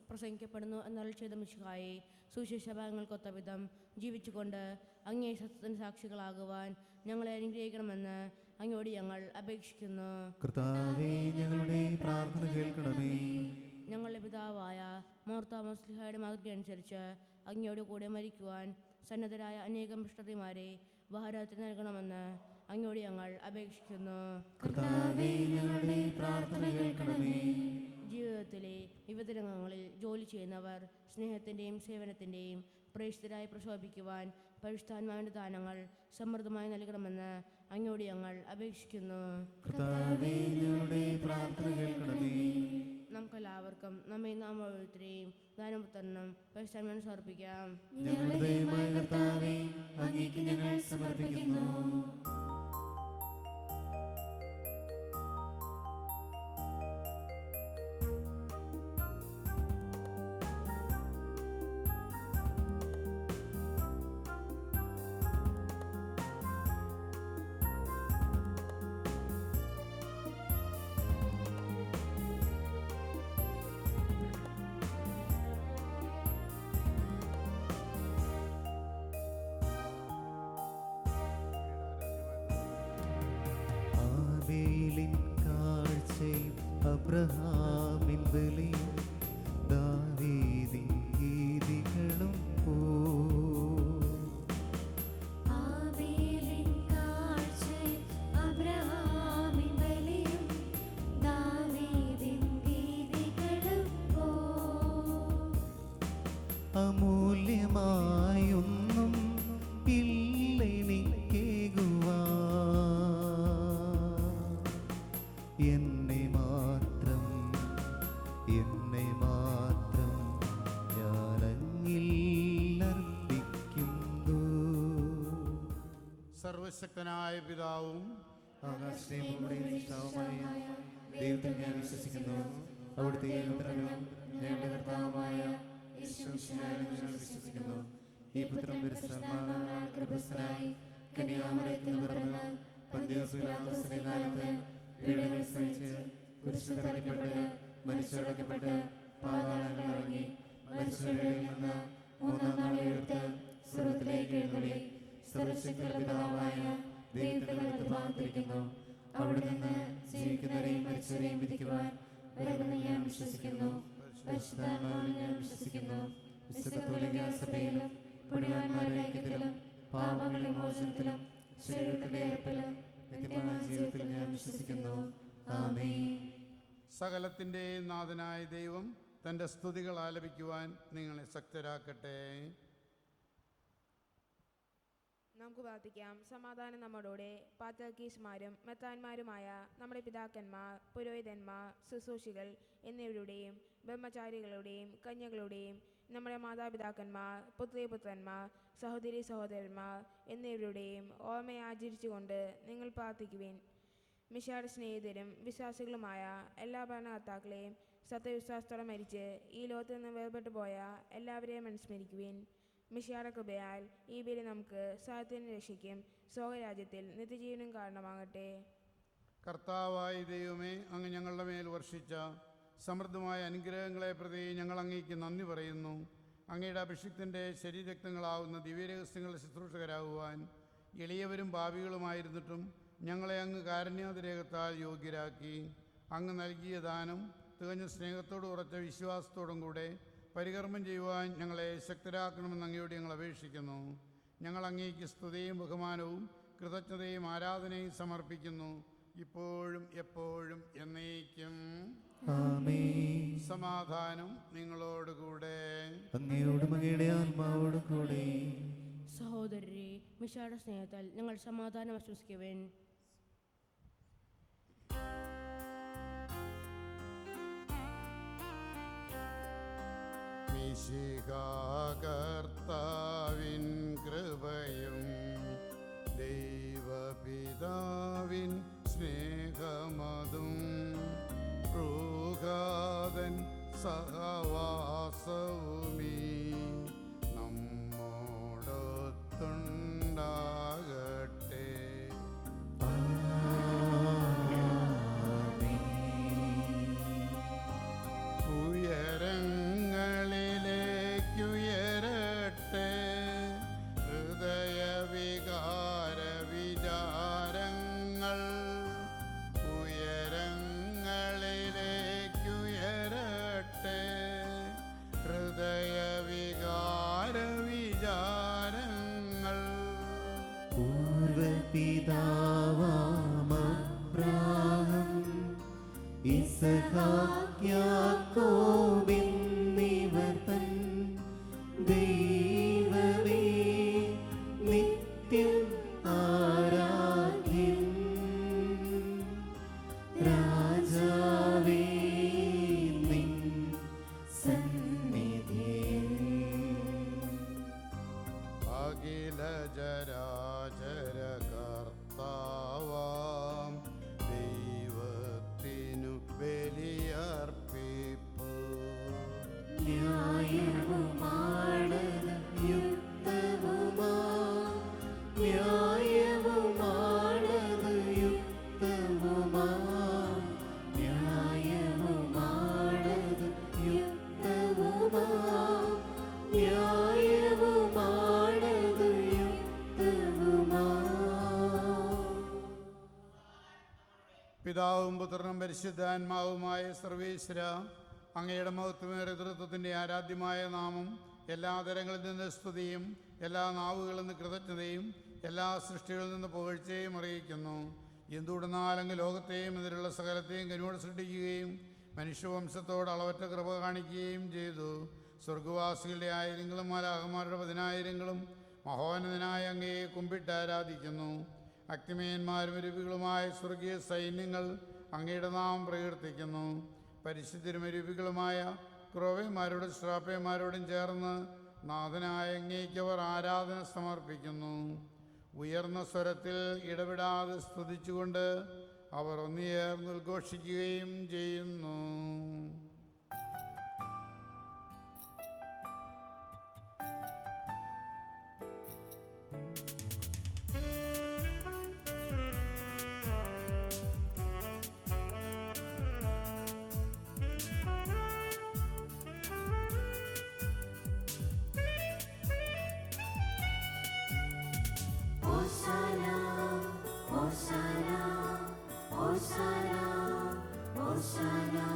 പ്രസംഗിക്കപ്പെടുന്നു എന്നാൽ ചെയ്ത മിശിഹായെ സുവിശേഷ ഭാഗങ്ങൾക്കൊത്ത വിധം ജീവിച്ചുകൊണ്ട് അങ്ങേ സത്യത്തിന് സാക്ഷികളാകുവാൻ ഞങ്ങളെ അനുഗ്രഹിക്കണമെന്ന് അങ്ങോട് ഞങ്ങൾ അപേക്ഷിക്കുന്നു. കർത്താവേ, ഞങ്ങളുടെ പ്രാർത്ഥന കേൾക്കണമേ. ഞങ്ങളുടെ പിതാവായ മോർത്താമസ്ലിഹായുടെ മാതൃക അനുസരിച്ച് അങ്ങയോട് കൂടെ മരിക്കുവാൻ സന്നദ്ധരായ അനേകം മിഷണറിമാരെ ഭാരതത്തിന് നൽകണമെന്ന് അങ്ങയോട് ഞങ്ങൾ അപേക്ഷിക്കുന്നു. കർത്താവേ, ഞങ്ങളുടെ പ്രാർത്ഥന കേൾക്കണമേ. ജീവിതത്തിലെ വിവിധ രംഗങ്ങളിൽ ജോലി ചെയ്യുന്നവർ സ്നേഹത്തിൻ്റെയും സേവനത്തിൻ്റെയും പ്രേക്ഷിതരായി പ്രശോഭിക്കുവാൻ പരിശുദ്ധാത്മാവിൻ്റെ ദാനങ്ങൾ സമൃദ്ധമായി നൽകണമെന്ന് അങ്ങയോട് ഞങ്ങൾ അപേക്ഷിക്കുന്നു. കർത്താവേ, ഞങ്ങളുടെ പ്രാർത്ഥന കേൾക്കണമേ. നമുക്കെല്ലാവർക്കും നമ്മെ നാം ഓരോരുത്തരെയും ദാനപുത്രനും പരിശുദ്ധാത്മാവിനും സമർപ്പിക്കാം. ഞങ്ങളുടെ ദൈവമായ കർത്താവേ, അങ്ങേക്ക് ഞങ്ങൾ സമർപ്പിക്കുന്നു. ആബേലിൻ കാഴ്ചയും അബ്രഹാമിൻ ബലിയും ദാവീദിൻ ഗീതികളും ആബേലിൻ കാഴ്ചയും അബ്രഹാമിൻ ബലിയും ദാവീദിൻ ഗീതികളും അമൂല്യമായൊന്നും ഇല്ലെനിക്കേകുവാൻ, എന്നെ മാത്രം ഞാനങ്ങിൽ അർപ്പിക്കുന്നു. സർവശക്തനായ പിതാവും ആകാശത്തെയും ഭൂമിയുടെയും സൃഷ്ടാവുമായ ദൈവത്തിൽ ഞാൻ വിശ്വസിക്കുന്നു. അവിടുത്തെ ഏകപുത്രനും ഞങ്ങളുടെ കർത്താവുമായ യേശുമിശിഹായിൽ ഞങ്ങൾ വിശ്വസിക്കുന്നു. ഈ പുത്രൻ പരിശുദ്ധാത്മാവിനാൽ ഗർഭസ്ഥനായി കന്യാമറിയത്തിൽ നിന്ന് പിറന്ന് പന്തിയോസ് പിലാത്തോസിന്റെ കാലത്ത് പീഡകൾ സഹിച്ച് കുരിശിൽ തറയ്ക്കപ്പെട്ട് മരിച്ചടക്കപ്പെട്ട് പാതാളങ്ങളിൽ ഇറങ്ങി മരിച്ചവരുടെ ഇടയിൽ നിന്ന് 3-ാം നാൾ ഉയർത്ത് സ്വർഗ്ഗത്തിലേക്ക് എഴുന്നള്ളി സർവശക്തിയുള്ള പിതാവായ ദൈവത്തിന്റെ വലത്തുഭാഗത്തിരിക്കുന്നു. അവിടെ നിന്ന് ജീവിക്കുന്നവരെയും മരിച്ചവരെയും വിധിക്കുവാൻ വരുമെന്ന് ഞാൻ വിശ്വസിക്കുന്നു. പരിശുദ്ധാത്മാവിൽ ഞാൻ വിശ്വസിക്കുന്നു. വിശുദ്ധ കത്തോലിക്ക സഭയിലും പുണ്യവാന്മാരുടെ ഐക്യത്തിലും പാപങ്ങളുടെ മോചനത്തിലും ശരീരത്തിന്റെ ഏർപ്പിലും നിത്യമായ ജീവിതത്തിൽ ഞാൻ വിശ്വസിക്കുന്നു. ആമേൻ. സകലത്തിൻ്റെയും നാഥനായ ദൈവം തൻ്റെ സ്തുതികൾ ആലപിക്കുവാൻ നിങ്ങളെ ശക്തരാക്കട്ടെ. നമുക്ക് പ്രാർത്ഥിക്കാം. സമാധാനം നമ്മോടുകൂടെ. പാത്രിയർക്കീസുമാരും മെത്രാന്മാരുമായ നമ്മുടെ പിതാക്കന്മാർ, പുരോഹിതന്മാർ, ശുശ്രൂഷികൾ എന്നിവരുടെയും ബ്രഹ്മചാരികളുടെയും കന്യകളുടെയും നമ്മുടെ മാതാപിതാക്കന്മാർ, പുത്രിപുത്രന്മാർ, സഹോദരി സഹോദരന്മാർ എന്നിവരുടെയും ഓർമ്മയെ ആചരിച്ചുകൊണ്ട് നിങ്ങൾ പ്രാർത്ഥിക്കുവിൻ. മിശിഹായുടെ സ്നേഹിതരും വിശ്വാസികളുമായ എല്ലാ ഭരണകർത്താക്കളെയും സത്യവിശ്വാസത്തോടെ മരിച്ച് ഈ ലോകത്തിൽ നിന്ന് വേർപെട്ടു പോയ എല്ലാവരെയും അനുസ്മരിക്കുവിൻ. മിശിഹായുടെ കൃപയാൽ ഈ ബലി നമുക്ക് സത്യത്തിന് രക്ഷയ്ക്കും സ്വർഗ്ഗരാജ്യത്തിൽ നിത്യജീവനും കാരണമാകട്ടെ. കർത്താവായ ദൈവമേ, അങ്ങ് ഞങ്ങളുടെ മേൽ വർഷിച്ച സമൃദ്ധമായ അനുഗ്രഹങ്ങളെ പ്രതി ഞങ്ങൾ അങ്ങേക്ക് നന്ദി പറയുന്നു. അങ്ങയുടെ അഭിഷിക്തൻ്റെ ശരീരരക്തങ്ങളാവുന്ന ദിവ്യരഹസ്യങ്ങളുടെ ശുശ്രൂഷകരാകുവാൻ എളിയവരും പാപികളുമായിരുന്നിട്ടും ഞങ്ങളെ അങ്ങ് കാരുണ്യാതിരേകത്താൽ യോഗ്യരാക്കി. അങ്ങ് നൽകിയ ദാനം തികഞ്ഞ സ്നേഹത്തോടും ഉറച്ച വിശ്വാസത്തോടും കൂടെ പരികർമ്മം ചെയ്യുവാൻ ഞങ്ങളെ ശക്തരാക്കണമെന്ന് അങ്ങയോട് ഞങ്ങൾ അപേക്ഷിക്കുന്നു. ഞങ്ങൾ അങ്ങേക്ക് സ്തുതിയും ബഹുമാനവും കൃതജ്ഞതയും ആരാധനയും സമർപ്പിക്കുന്നു, ഇപ്പോഴും എപ്പോഴും എന്നേക്കും. ആമേൻ. സമാധാനം നിങ്ങളോടുകൂടെ. അങ്ങയോടും അങ്ങയുടെ ആത്മാവോടും കൂടെ. സഹോദരരെ, മിശിഹായുടെ സ്നേഹത്താൽ ഞങ്ങൾ സമാധാനം ആശംസിക്കുവേൻ. കർത്താവിൻ കൃപയും ദൈവപിതാവിൻ സ്നേഹമതും റൂഹാദൻ സഹവാസവുമീ നമ്മോടൊത്തുണ്ടാകട്ടെ. ഉയരങ്ങളിലേക്കുയരട്ടെ ഹൃദയവികാര വിചാരങ്ങൾ. ഉയരങ്ങളിലേക്കുയരട്ടെ ഹൃദയവികാര വിചാരങ്ങൾ. പൂർവപിതാവാം അബ്രാഹാം ഇസ്ഹാക്ക് യാക്കോബ് എന്നിവർ തൻ ദൈവമേ, നിത്യം ആരാധ്യൻ. രാജാവേ, നിൻ സന്നിധിയിൽ അഖില ചരാചര കർത്താവാം ദൈവത്തിനു ബലിയർപ്പിപ്പു. ന്യായവുമാണത് യുക്തവുമാ, ന്യായവുമാണത് യുക്തവുമാ, ന്യായവുമാണത് യുക്തവുമാ, ന്യായവുമാണത് യുക്തവുമാ. പിതാവും പുത്രനും പരിശുദ്ധാത്മാവുമായ സർവേശ്വര, അങ്ങയുടെ മഹത്വമേറിയ തൃത്വത്തിൻ്റെ ആരാധ്യമായ നാമം എല്ലാ തരങ്ങളിൽ നിന്ന് സ്തുതിയും എല്ലാ നാവുകളിൽ നിന്ന് കൃതജ്ഞതയും എല്ലാ സൃഷ്ടികളിൽ നിന്ന് പുകഴ്ചയും അറിയിക്കുന്നു. എന്തുകൊണ്ടെന്നാൽ അങ്ങ് ലോകത്തെയും ഇതിലുള്ള സകലത്തെയും കനിവോടെ സൃഷ്ടിക്കുകയും മനുഷ്യവംശത്തോട് അളവറ്റ കൃപ കാണിക്കുകയും ചെയ്തു. സ്വർഗവാസികളുടെ ആയിരങ്ങളും മാലാഖമാരുടെ പതിനായിരങ്ങളും മഹോന്നതനായ അങ്ങയെ കുമ്പിട്ട് ആരാധിക്കുന്നു. അഗ്നിമയന്മാരും രൂപികളുമായ സ്വർഗീയ സൈന്യങ്ങൾ അങ്ങയുടെ നാമം പ്രകീർത്തിക്കുന്നു. പരിശുദ്ധരും രൂപികളുമായ ക്രോവന്മാരോടും ശ്രാപ്പന്മാരോടും ചേർന്ന് നാഥനായ അങ്ങേക്കവർ ആരാധന സമർപ്പിക്കുന്നു. ഉയർന്ന സ്വരത്തിൽ ഇടപെടാതെ സ്തുതിച്ചുകൊണ്ട് അവർ ഒന്നുചേർന്ന് ഉദ്ഘോഷിക്കുകയും ചെയ്യുന്നു. Hosanna, Hosanna, Hosanna, Hosanna.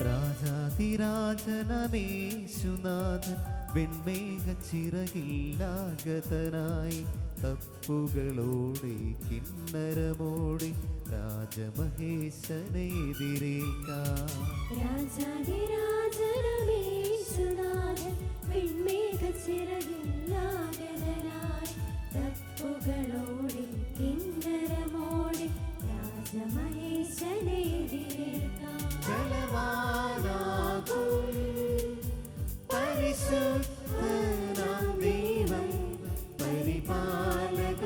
രാജാതിരാജനമേശുനാഥൻ വെൺമേഘച്ചിറകില്ലാഗതനായി തപ്പുകളോടെ കിന്നരമോടെ രാജമഹേശനെ എതിരേൽക്കാം. രാജാതിരാജനമേശുനാഥൻ വെൺമേഘച്ചിറകില്ലാഗതനായി തപ്പുകളോടെ കിന്നരമോടെ രാജമഹേശനെ എതിരേൽക്കാം. ബലവാനാകും പരിശുദ്ധനാം ദൈവം പരിപാലക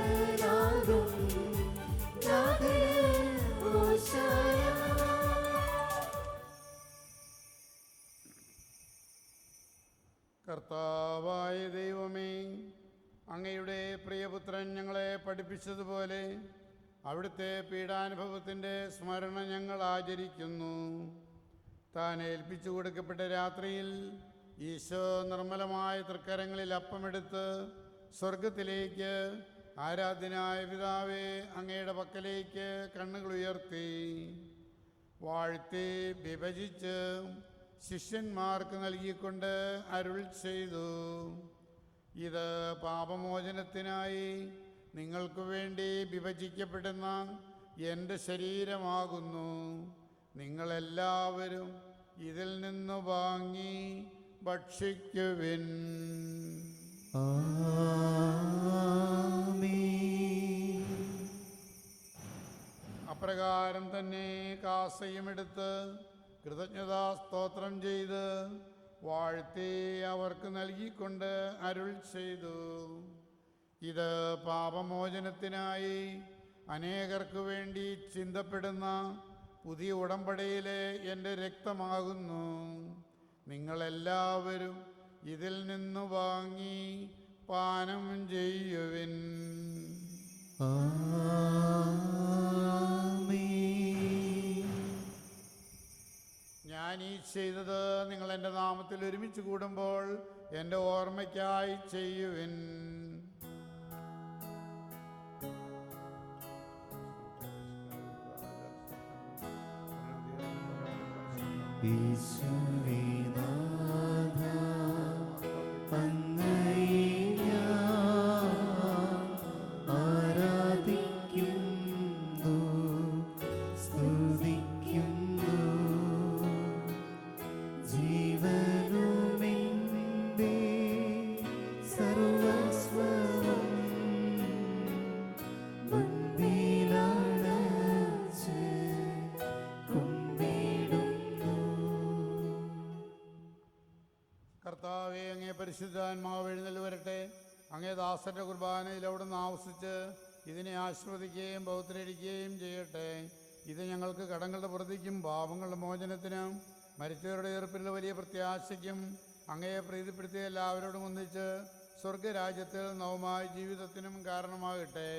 കർത്താവായ ദൈവമേ, അങ്ങയുടെ പ്രിയപുത്രൻ ഞങ്ങളെ പഠിപ്പിച്ചതുപോലെ അവിടുത്തെ പീഡാനുഭവത്തിൻ്റെ സ്മരണ ഞങ്ങൾ ആചരിക്കുന്നു. താൻ ഏൽപ്പിച്ചു കൊടുക്കപ്പെട്ട രാത്രിയിൽ ഈശോ നിർമ്മലമായ തൃക്കരങ്ങളിൽ അപ്പമെടുത്ത് സ്വർഗത്തിലേക്ക് ആരാധ്യനായ പിതാവേ അങ്ങയുടെ പക്കലേക്ക് കണ്ണുകൾ ഉയർത്തി വാഴ്ത്തി വിഭജിച്ച് ശിഷ്യന്മാർക്ക് നൽകിക്കൊണ്ട് അരുൾ ചെയ്തു, ഇത് പാപമോചനത്തിനായി നിങ്ങൾക്ക് വേണ്ടി വിഭജിക്കപ്പെടുന്ന എൻ്റെ ശരീരമാകുന്നു. നിങ്ങളെല്ലാവരും ഇതിൽ നിന്ന് വാങ്ങി ഭക്ഷിക്കുവിൻ. അപ്രകാരം തന്നെ കാസയുമെടുത്ത് കൃതജ്ഞതാ സ്തോത്രം ചെയ്ത് വാഴ്ത്തി അവർക്ക് നൽകിക്കൊണ്ട് അരുൾ ചെയ്തു, ഇത് പാപമോചനത്തിനായി അനേകർക്ക് വേണ്ടി ചിന്തപ്പെടുന്ന പുതിയ ഉടമ്പടിയിലെ എൻ്റെ രക്തമാകുന്നു. നിങ്ങളെല്ലാവരും ഇതിൽ നിന്ന് വാങ്ങി പാനം ചെയ്യുവിൻ. ഞാൻ ഈ ചെയ്തത് നിങ്ങൾ എൻ്റെ നാമത്തിൽ ഒരുമിച്ച് കൂടുമ്പോൾ എൻ്റെ ഓർമ്മയ്ക്കായി ചെയ്യുവിൻ. ഈശോവേ നാഥ, അങ്ങയെ ഞാൻ ആരാധിക്കുന്നു, സ്തുതിക്കുന്നു. ജീവനുമെൻ്റെ സർവസ്വവും മുൻപിലണച്ച് കർത്താവേ, അങ്ങേ പരിശുദ്ധാത്മാവ് എഴുന്നള്ളി വരട്ടെ. അങ്ങേ ദാസന്റെ കുർബാനയിൽ അവിടുന്ന് ആവസിച്ച് ഇതിനെ ആസ്വദിക്കുകയും പൗത്രീകരിക്കുകയും ചെയ്യട്ടെ. ഇത് ഞങ്ങൾക്ക് കടങ്ങളുടെ പ്രതിക്കും പാപങ്ങളുടെ മോചനത്തിനും മരിച്ചവരുടെ ഉയർപ്പിലുള്ള വലിയ പ്രത്യാശയ്ക്കും അങ്ങയെ പ്രീതിപ്പെടുത്തിയ എല്ലാവരോടും ഒന്നിച്ച് സ്വർഗരാജ്യത്തിൽ നവമായ ജീവിതത്തിനും കാരണമാകട്ടെ.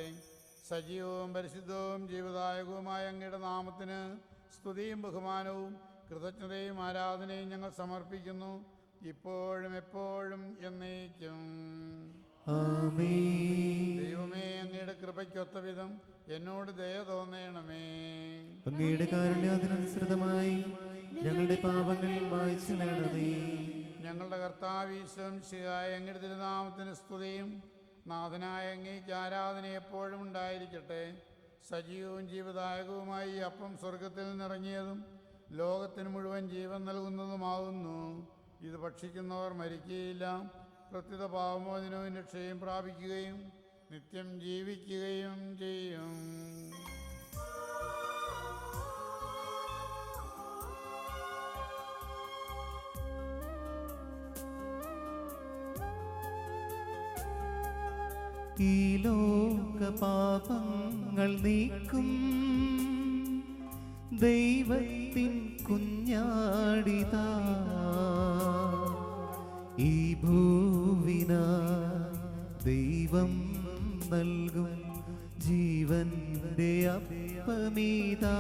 സജീവവും പരിശുദ്ധവും ജീവദായകവുമായ അങ്ങയുടെ നാമത്തിന് സ്തുതിയും ബഹുമാനവും കൃതജ്ഞതയും ആരാധനയും ഞങ്ങൾ സമർപ്പിക്കുന്നു, ഇപ്പോഴും എപ്പോഴും എന്നേക്കും. ദൈവമേ, അങ്ങയുടെ കൃപയ്ക്കൊത്ത വിധം എന്നോട് ദയ തോന്നണമേ. അങ്ങയുടെ കാരുണ്യാതിനനുസൃതമായി ഞങ്ങളുടെ പാപങ്ങൾ മായ്ച്ചു കളയണമേ. ഞങ്ങളുടെ കർത്താവ് ഈശോ മിശിഹായ അങ്ങയുടെ തിരുനാമത്തിന് സ്തുതിയും നാഥനായ അങ്ങേക്ക് ആരാധന എപ്പോഴും ഉണ്ടായിരിക്കട്ടെ. സജീവവും ജീവദായകവുമായി ഈ അപ്പം സ്വർഗത്തിൽ നിന്നിറങ്ങിയതും ലോകത്തിന് മുഴുവൻ ജീവൻ നൽകുന്നതുമാകുന്നു. ഇത് ഭക്ഷിക്കുന്നവർ മരിക്കുകയില്ല, പ്രത്യുത പാപമോചനവും രക്ഷയും പ്രാപിക്കുകയും നിത്യം ജീവിക്കുകയും ചെയ്യും. ഈ ലോക പാപങ്ങൾ നീക്കും ദൈവത്തിൻ കുഞ്ഞാടിതാ, ഈ ഭൂവിന ദൈവം നൽകും ജീവന്റെ അപ്പമീതാ.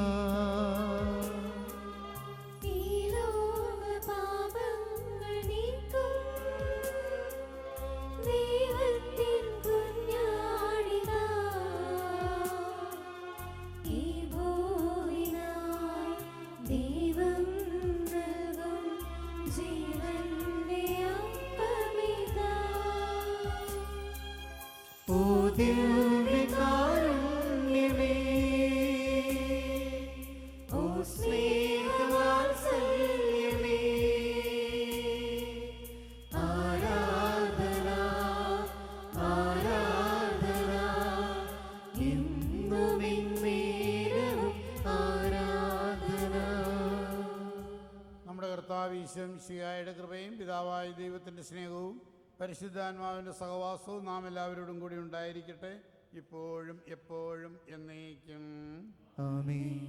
ഈശോയുടെ കൃപയും പിതാവായ ദൈവത്തിൻ്റെ സ്നേഹവും പരിശുദ്ധാത്മാവിൻ്റെ സഹവാസവും നാം എല്ലാവരോടും കൂടി ഉണ്ടായിരിക്കട്ടെ, ഇപ്പോഴും എപ്പോഴും എന്നേക്കും. ആമേൻ.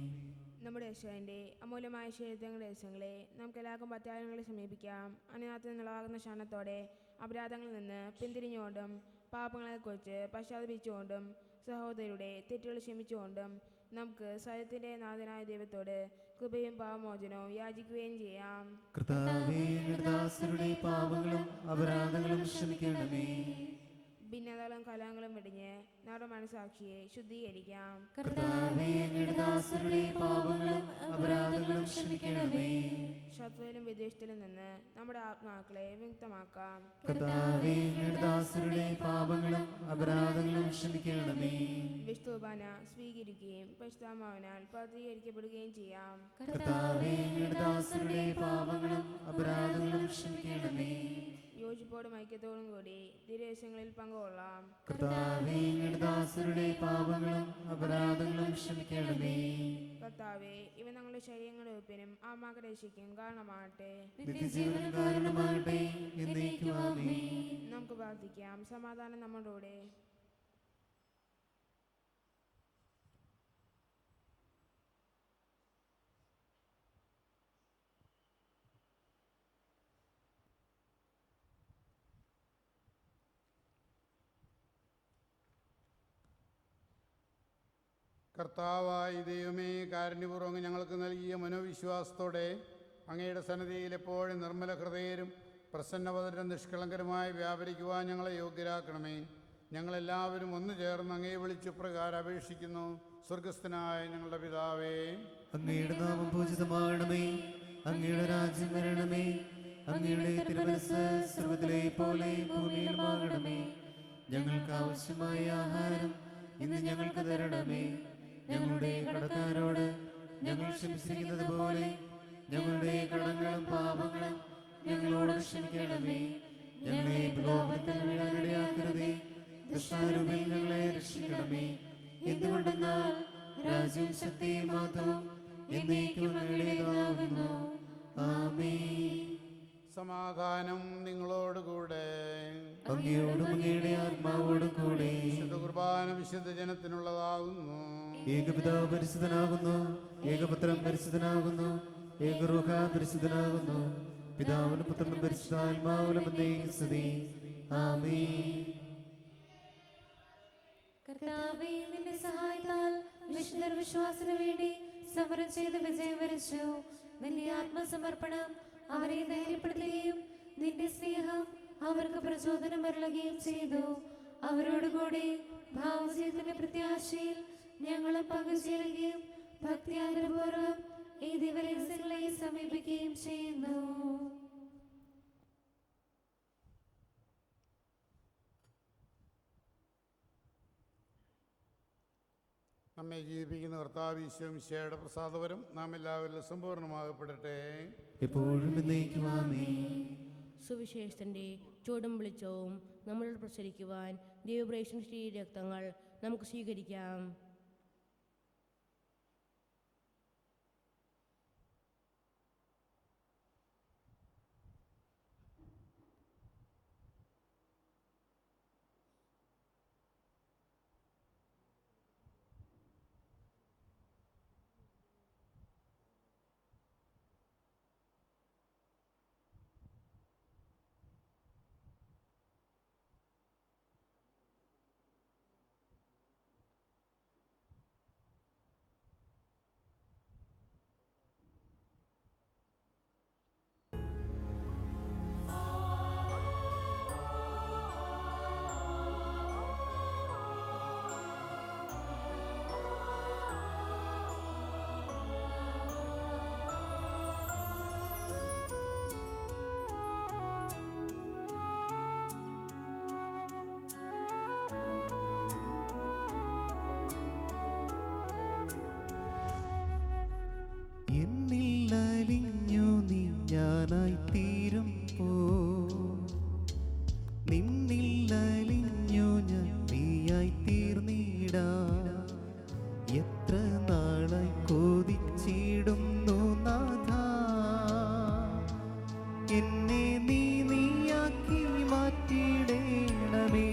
നമ്മുടെ യേശുവിൻ്റെ അമൂല്യമായ ശരീരങ്ങളുടെ ദിവസങ്ങളെ നമുക്കെല്ലാവർക്കും പറ്റായങ്ങളെ സമീപിക്കാം. അനുനാഥത്തിൽ നിളവാകുന്ന ക്ഷണത്തോടെ അപരാധങ്ങളിൽ നിന്ന് പിന്തിരിഞ്ഞുകൊണ്ടും പാപങ്ങളെക്കുറിച്ച് പശ്ചാത്തപിച്ചുകൊണ്ടും സഹോദരരുടെ തെറ്റുകൾ ക്ഷമിച്ചുകൊണ്ടും നമുക്ക് സത്യത്തിൻ്റെ നാഥനായ ദൈവത്തോട് കൃപയും പാപമോചനവും യാചിക്കുകയും ചെയ്യാം. കർത്താവേ, അങ്ങയുടെ ദാസരുടെ പാപങ്ങളും അപരാധങ്ങളും ക്ഷമിക്കണമേ. ഭിന്നതകളും കലഹങ്ങളും വെടിഞ്ഞ് നമ്മുടെ മനസാക്ഷിയെ ശുദ്ധീകരിക്കാം. കർത്താവേ, അങ്ങയുടെ ദാസരുടെ പാപങ്ങളും അപരാധങ്ങളും ക്ഷമിക്കണമേ. ശത്രുവിലും വിദ്വേഷത്തിലും നിന്ന് നമ്മുടെ ആത്മാക്കളെ വിമുക്തമാക്കാം. കർത്താവേ, അങ്ങയുടെ ദാസരുടെ പാപങ്ങളും അപരാധങ്ങളും ക്ഷമിക്കണമേ. വിശുദ്ധ സ്വീകരിക്കുകയും പരിശുദ്ധാത്മാവിനാൽ പവിത്രീകരിക്കപ്പെടുകയും ചെയ്യാം. കർത്താവേ, അങ്ങയുടെ ദാസരുടെ പാപങ്ങളും അപരാധങ്ങളും ക്ഷമിക്കണമേ. യോജിപ്പോടും ഐക്യത്തോടും കൂടി ദിവസങ്ങളിൽ പങ്കുകൊള്ളാം. കർത്താവേ, അങ്ങയുടെ ദാസരുടെ പാപങ്ങളും അപരാധങ്ങളും ക്ഷമിക്കണമേ. കർത്താവേ, ഇവ ഞങ്ങളുടെ ശരീരങ്ങളുടെ ഒപ്പിനും ആത്മാക്കളുടെ രക്ഷയ്ക്കും കാരണമാകട്ടെ. നിത്യജീവന് കാരണമാകട്ടെ. എന്നേക്കും ആമേൻ. നമുക്ക് പ്രാർത്ഥിക്കാം. സമാധാനം നമ്മുടെ കൂടെ. കർത്താവായ ദൈവമേ, കാരുണ്യപൂർവ്വം ഞങ്ങൾക്ക് നൽകിയ മനോവിശ്വാസത്തോടെ അങ്ങയുടെ സന്നിധിയിൽ എപ്പോഴും നിർമ്മല ഹൃദയരും പ്രസന്നവതരും നിഷ്കളങ്കരുമായി വ്യാപരിക്കുവാൻ ഞങ്ങളെ യോഗ്യരാക്കണമേ. ഞങ്ങളെല്ലാവരും ഒന്നു ചേർന്ന് അങ്ങയെ വിളിച്ചു പ്രകാരം അപേക്ഷിക്കുന്നു. സ്വർഗസ്ഥനായ ഞങ്ങളുടെ പിതാവേ, അങ്ങയുടെ നാമം പൂജിതമാകണമേ. അങ്ങയുടെ രാജ്യം വരണമേ. അങ്ങയുടെ തിരുമനസ്സ് സ്വർഗ്ഗത്തിലെ പോലെ ഭൂമിയിലുമാകണമേ. ഞങ്ങൾക്ക് ആവശ്യമായ ആഹാരം ഇന്ന് ഞങ്ങൾക്ക് തരണമേ. ഞങ്ങളുടെ കടക്കാരോട് ഞങ്ങൾ ക്ഷമിച്ചിരിക്കുന്നത് പോലെ ഞങ്ങളുടെ കടങ്ങളും പാപങ്ങളും ഞങ്ങളോട് ക്ഷമിക്കണമേ. ഞങ്ങളെ പ്രലോഭനത്തിൽ വീഴാനിടയാക്കരുതേ. ദുഷ്ടാരൂപിൽ ഞങ്ങളെ രക്ഷിക്കണമേ. എന്തുകൊണ്ടെന്നാൽ രാജ്യവും ശക്തിയും മഹത്വവും എന്നേക്കും അങ്ങയുടേതാകുന്നു. ആമേൻ. സമാധാനം നിങ്ങളോടുകൂടെ. അങ്ങയോടും അങ്ങയുടെ ആത്മാവോടും കൂടെ. വിശുദ്ധ കുർബാന വിശുദ്ധ ജനത്തിനുള്ളതാകുന്നു. ഏകപിതാവ് പരിശുദ്ധനാകുന്നു. ഏകപുത്രൻ പരിശുദ്ധനാകുന്നു. ഏകരൂഹ പരിശുദ്ധനാകുന്നു. പിതാവിനും പുത്രനും പരിശുദ്ധാത്മാവിനും എന്നേക്കും സ്തുതി. ആമേൻ. കർത്താവേ, നിന്റെ സഹായത്താൽ വിശുദ്ധർ വിശ്വാസത്തിന് വേണ്ടി സമരം ചെയ്ത് വിജയം വരിച്ചു. നിന്റെ ആത്മസമർപ്പണം അവരെ ധൈര്യപ്പെടുത്തുകയും നിന്റെ സ്നേഹം അവർക്ക് പ്രചോദനം അരുളുകയും ചെയ്തു. അവരോടുകൂടി ഭാവജീവിതത്തിന്റെ പ്രത്യാശയിൽ ഞങ്ങളും പങ്കുചേരുകയും ഭക്തിയാദരപൂർവ്വം ഈ ദിവരഹസ്യങ്ങളെ സമീപിക്കുകയും ചെയ്യുന്നു. നമ്മെ ജീവിപ്പിക്കുന്ന കർത്താവ് ഈശോ മിശിഹായുടെ പ്രസാദപരം നാം എല്ലാവരിലും സമ്പൂർണ്ണമാകപ്പെടട്ടെ. എപ്പോഴും എന്നേക്കും ആമേൻ. സുവിശേഷത്തിൻ്റെ ചൂടും വെളിച്ചവും നമ്മളോട് പ്രസരിക്കുവാൻ ദൈവപ്രേക്ഷണ രക്തങ്ങൾ നമുക്ക് സ്വീകരിക്കാം. എന്നിൽ അലിഞ്ഞു നീ ഞാനായി തീരുമ്പോ നിന്നിൽ അലിഞ്ഞു ഞാൻ നീയായി തീർന്നിടാ. എത്ര നാളായി കൊതിച്ചിടുന്നു നാഥാ, എന്നെ നീയാക്കി മാറ്റിയിടേണമേ.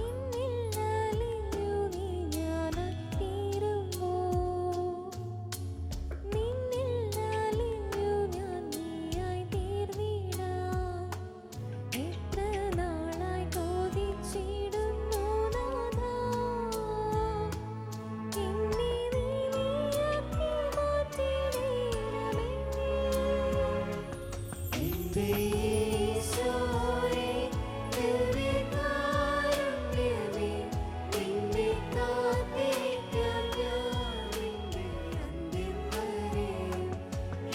എന്നിൽ അലിഞ്ഞു നീ ഞാനായി തീരും എൻ്റെ ഈശോയെ ദിവ്യകാരുണ്യമേ, നിന്നെ കാത്തിരിക്കാം ഞാൻ എൻ്റെ അന്ത്യം വരെ.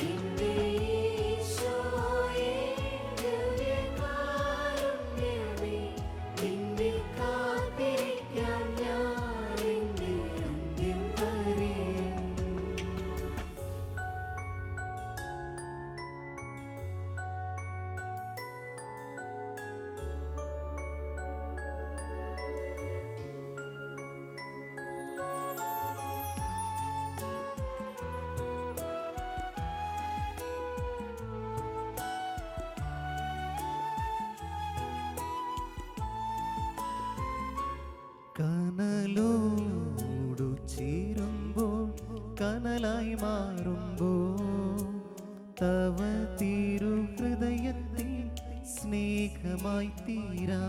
എൻ്റെ ഈശോയെ ദിവ്യകാരുണ്യമേ, നിന്നെ കാത്തിരിക്കാം ഞാൻ എൻ്റെ അന്ത്യം വരെ. കനലോടു ചേരുമ്പോൾ കനലായി മാറുമ്പോൾ തവ തിരുഹൃദയത്തിൽ സ്നേഹമായി തീരാ.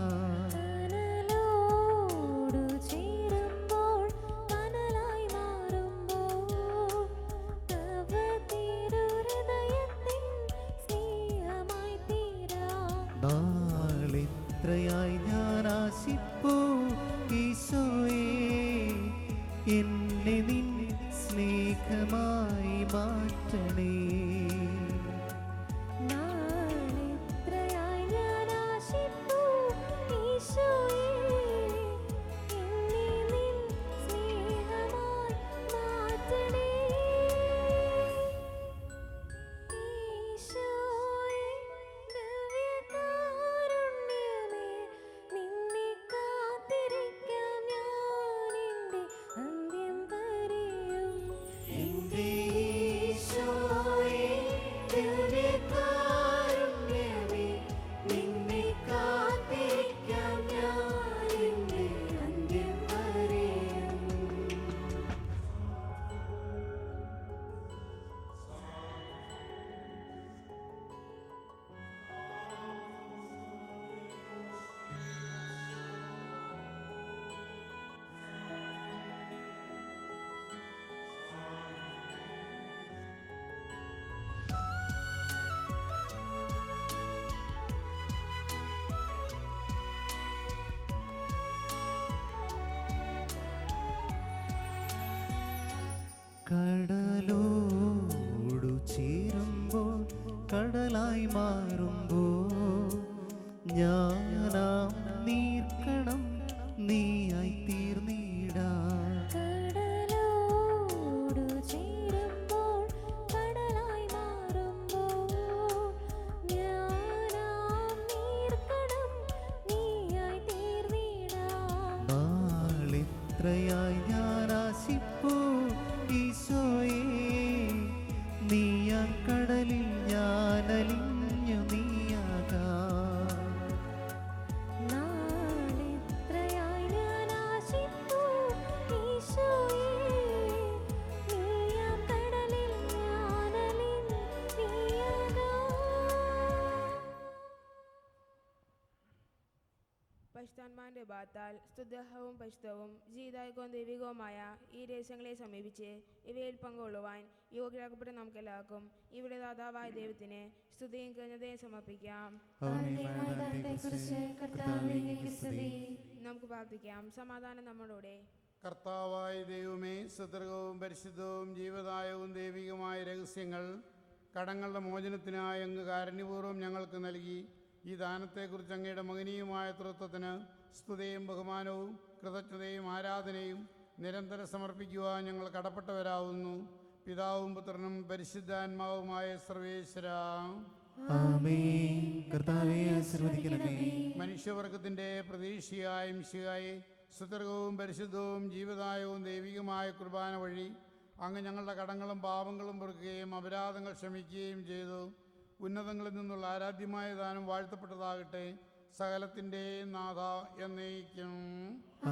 കനലോടു ചേരുമ്പോൾ കനലായി മാറുമ്പോൾ തവ തിരുഹൃദയത്തിൻ സ്നേഹമായി തീരാം. നാളിത്രയായി ഞാൻ ആശിപ്പൂ ഈശോയേ, എന്നെ നിൻ സ്നേഹമായി മാറ്റണേ. നാളിത്രയായി ഞാൻ ആശിപ്പൂ ഈശോയേ, എന്നെ നിൻ സ്നേഹമായി മാറ്റണേ. ഈശോയേ ദിവ്യകാരുണ്യമേ, നിന്നെ കാത്തിരിക്കാം ഞാൻ എൻ്റെ അന്ത്യം വരെയും. എൻ്റെ ഈശോയേ ദിവ്യകാരുണ്യമേ, നിന്നെ കാത്തിരിക്കാം ഞാൻ എൻ്റെ അന്ത്യം വരെയും. കടലോടു ചേരുമ്പോൾ കടലായി മാറുമ്പോൾ ഞാനാം നീർക്കണം നീയായി തീർന്നിടാം. കടലോടു ചേരുമ്പോൾ കടലായി മാറുമ്പോൾ ഞാനാം നീർക്കണം നീയായി തീർന്നിടാം. നാളിത്രയായി ഞാൻ ആശിപ്പൂ ഈശോയേ, നീയാ കടലിൽ ഞാനലിഞ്ഞു നീയാകാം. നാളിത്രയായി ഞാൻ ആശിപ്പൂ ഈശോയേ, നീയാം കടലിൽ ഞാനലിഞ്ഞു നീയാകാം. പരിശുദ്ധാത്മാവിന്റെ ഭാഗത്താൽ സ്തുത്യർഹവും പരിശുദ്ധവും ജീതായകവും ദൈവികവുമായ ഈ രഹസ്യങ്ങളെ സമീപിച്ച് ഇവയിൽ പങ്കുകൊള്ളുവാൻ യോഗ്യരാക്കപ്പെട്ട നമുക്കെല്ലാവർക്കും ഇവിടെ ദാതാവായ ദൈവത്തിന് സ്തുതിയും കൃതജ്ഞതയും സമർപ്പിക്കാം. നമുക്ക് പ്രാർത്ഥിക്കാം. സമാധാനം നമ്മളോടെ. കർത്താവായ ദൈവമേ, സുദൃഢവും പരിശുദ്ധവും ജീവദായകവും ദൈവികമായ രഹസ്യങ്ങൾ കടങ്ങളുടെ മോചനത്തിനായി അങ്ങ് കാരുണ്യപൂർവ്വം ഞങ്ങൾക്ക് നൽകി. ഈ ദാനത്തെക്കുറിച്ച് അങ്ങയുടെ മഹനീയമായ തൃത്വത്തിന് സ്തുതിയും ബഹുമാനവും കൃതജ്ഞതയും ആരാധനയും നിരന്തരം സമർപ്പിക്കുവാൻ ഞങ്ങൾ കടപ്പെട്ടവരാവുന്നു. പിതാവും പുത്രനും പരിശുദ്ധാത്മാവുമായ സർവേശ്വരാ, ആമേൻ. കർത്താവേ ആശീർവദിക്കണമേ. മനുഷ്യവർഗത്തിൻ്റെ പ്രതീക്ഷയായ മിശിഹായെ, സുദൃഢവും പരിശുദ്ധവും ജീവദായകവും ദൈവികമായ കുർബാന വഴി അങ്ങ് ഞങ്ങളുടെ കടങ്ങളും പാപങ്ങളും പൊറുക്കുകയും അപരാധങ്ങൾ ക്ഷമിക്കുകയും ചെയ്തു. ഉന്നതങ്ങളിൽ നിന്നുള്ള ആരാധ്യമായ ദാനം വാഴ്ത്തപ്പെട്ടതാകട്ടെ. സകലത്തിൻ്റെ നാഥ എന്നേക്കും.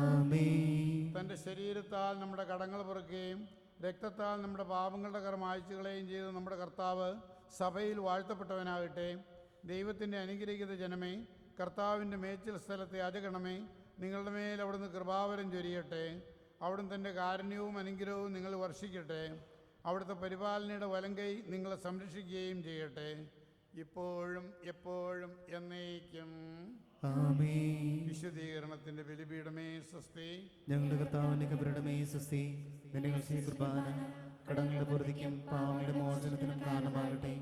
ആമേൻ. തൻ്റെ ശരീരത്താൽ നമ്മുടെ കടങ്ങൾ പൊറുക്കുകയും രക്തത്താൽ നമ്മുടെ പാപങ്ങളുടെ കർമ്മ അയച്ചു കളയുകയും ചെയ്ത നമ്മുടെ കർത്താവ് സഭയിൽ വാഴ്ത്തപ്പെട്ടവനാകട്ടെ. ദൈവത്തിൻ്റെ അനുഗ്രഹീത ജനമേ, കർത്താവിൻ്റെ മേച്ചിൽ സ്ഥലത്തെ അജഗണമേ, നിങ്ങളുടെ മേൽ അവിടുന്ന് കൃപാവരം ചൊരിയട്ടെ. അവിടുന്ന് തൻ്റെ കാരുണ്യവും അനുഗ്രഹവും നിങ്ങൾ വർഷിക്കട്ടെ. അവിടുത്തെ പരിപാലനയുടെ വലങ്കൈ നിങ്ങളെ സംരക്ഷിക്കുകയും ചെയ്യട്ടെ. ഇപ്പോഴും എപ്പോഴും എന്നേക്കും. ആമേൻ. വിശുദ്ധീകരണത്തിന്റെ ബലിപീഠമേ സ്വസ്തി. ഞങ്ങളുടെ കർത്താവിന്റെ കബറിടമേ സ്വസ്തി. നിന്റെ കുർബാന കടങ്ങളുടെ പൊറുതിക്കും പാവങ്ങളുടെ മോചനത്തിനും കാരണമാകട്ടെ.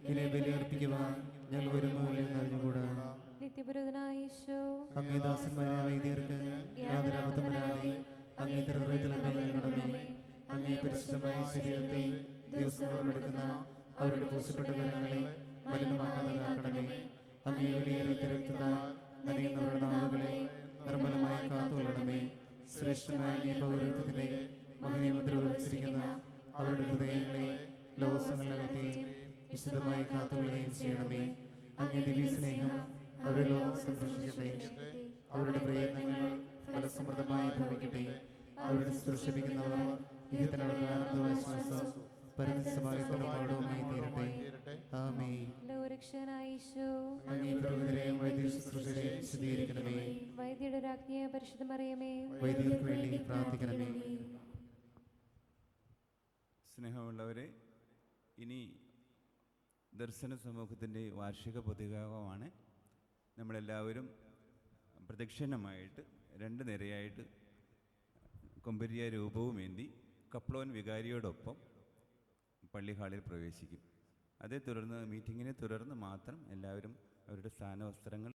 ഇതിനെ ബലിയർപ്പിക്കുവാൻ ഞങ്ങൾ വരുമോ എന്ന് അറിഞ്ഞുകൂടാ. നിത്യപുരോധനായ ഈശോ, അങ്ങേ ദാസന്മാരായ വൈദ്യർക്ക് യാതൊരു അബദ്ധം വരാതെ അങ്ങേ തിരുഹൃദയത്തിലുണ്ടമേ. അങ്ങേ പരിശുദ്ധമായ ശരീരത്തെ ദിവസങ്ങളോട് എടുക്കുന്ന അവരുടെ പൂസപ്പെട്ട കരങ്ങളെ മലിനമാക്കാതെ കാക്കണമേ. അങ്ങേ വിലയേറിയ തിരുത്താൽ നനയുന്നവരുടെ നാളുകളെ നിർമ്മലമായി കാത്തുകൊള്ളണമേ. ശ്രേഷ്ഠമായ ഈ പൗരത്വത്തിന്റെ മഹനീയമുദ്ര വഹിച്ചിരിക്കുന്ന അവരുടെ ഹൃദയങ്ങളെ ലോകസങ്ങളിലകത്തെ വിശുദ്ധമായി കാത്തുകൊള്ളുകയും ചെയ്യണമേ. അങ്ങേ ദിവ്യ സ്നേഹം അവരുടെ ലോകം സംരക്ഷിക്കട്ടെ. അവരുടെ പ്രയത്നങ്ങൾ ഫലസമൃദ്ധമായി ഭവിക്കട്ടെ. അവരുടെ ശുശ്രൂഷിപ്പിക്കുന്നവർ ഇതിനുള്ള ആനന്ദവിശ്വാസം പരമസമായ പാഠവുമായി തീരട്ടെ. ആമേൻ. ലോകരക്ഷകനായ ഈശോ, അങ്ങേ പ്രഭുവിനെയും വൈദ്യ ശുശ്രൂഷയെ വിശദീകരിക്കണമേ. വൈദ്യയുടെ രാജ്ഞിയായ പരിശുദ്ധ മറിയമേ, വൈദ്യർക്ക് വേണ്ടി പ്രാർത്ഥിക്കണമേ. സ്നേഹമുള്ളവരെ, ഇനി ദർശന സമൂഹത്തിൻ്റെ വാർഷിക പൊതുയോഗമാണ്. നമ്മളെല്ലാവരും പ്രദക്ഷിണമായിട്ട് 2 നിരയായിട്ട് കൊമ്പരിയ രൂപവുമേന്തി കപ്ലോൻ വികാരിയോടൊപ്പം പള്ളി ഹാളിൽ പ്രവേശിക്കും. അതേ തുടർന്ന് മീറ്റിങ്ങിനെ തുടർന്ന് മാത്രം എല്ലാവരും അവരുടെ സ്ഥാനവസ്ത്രങ്ങൾ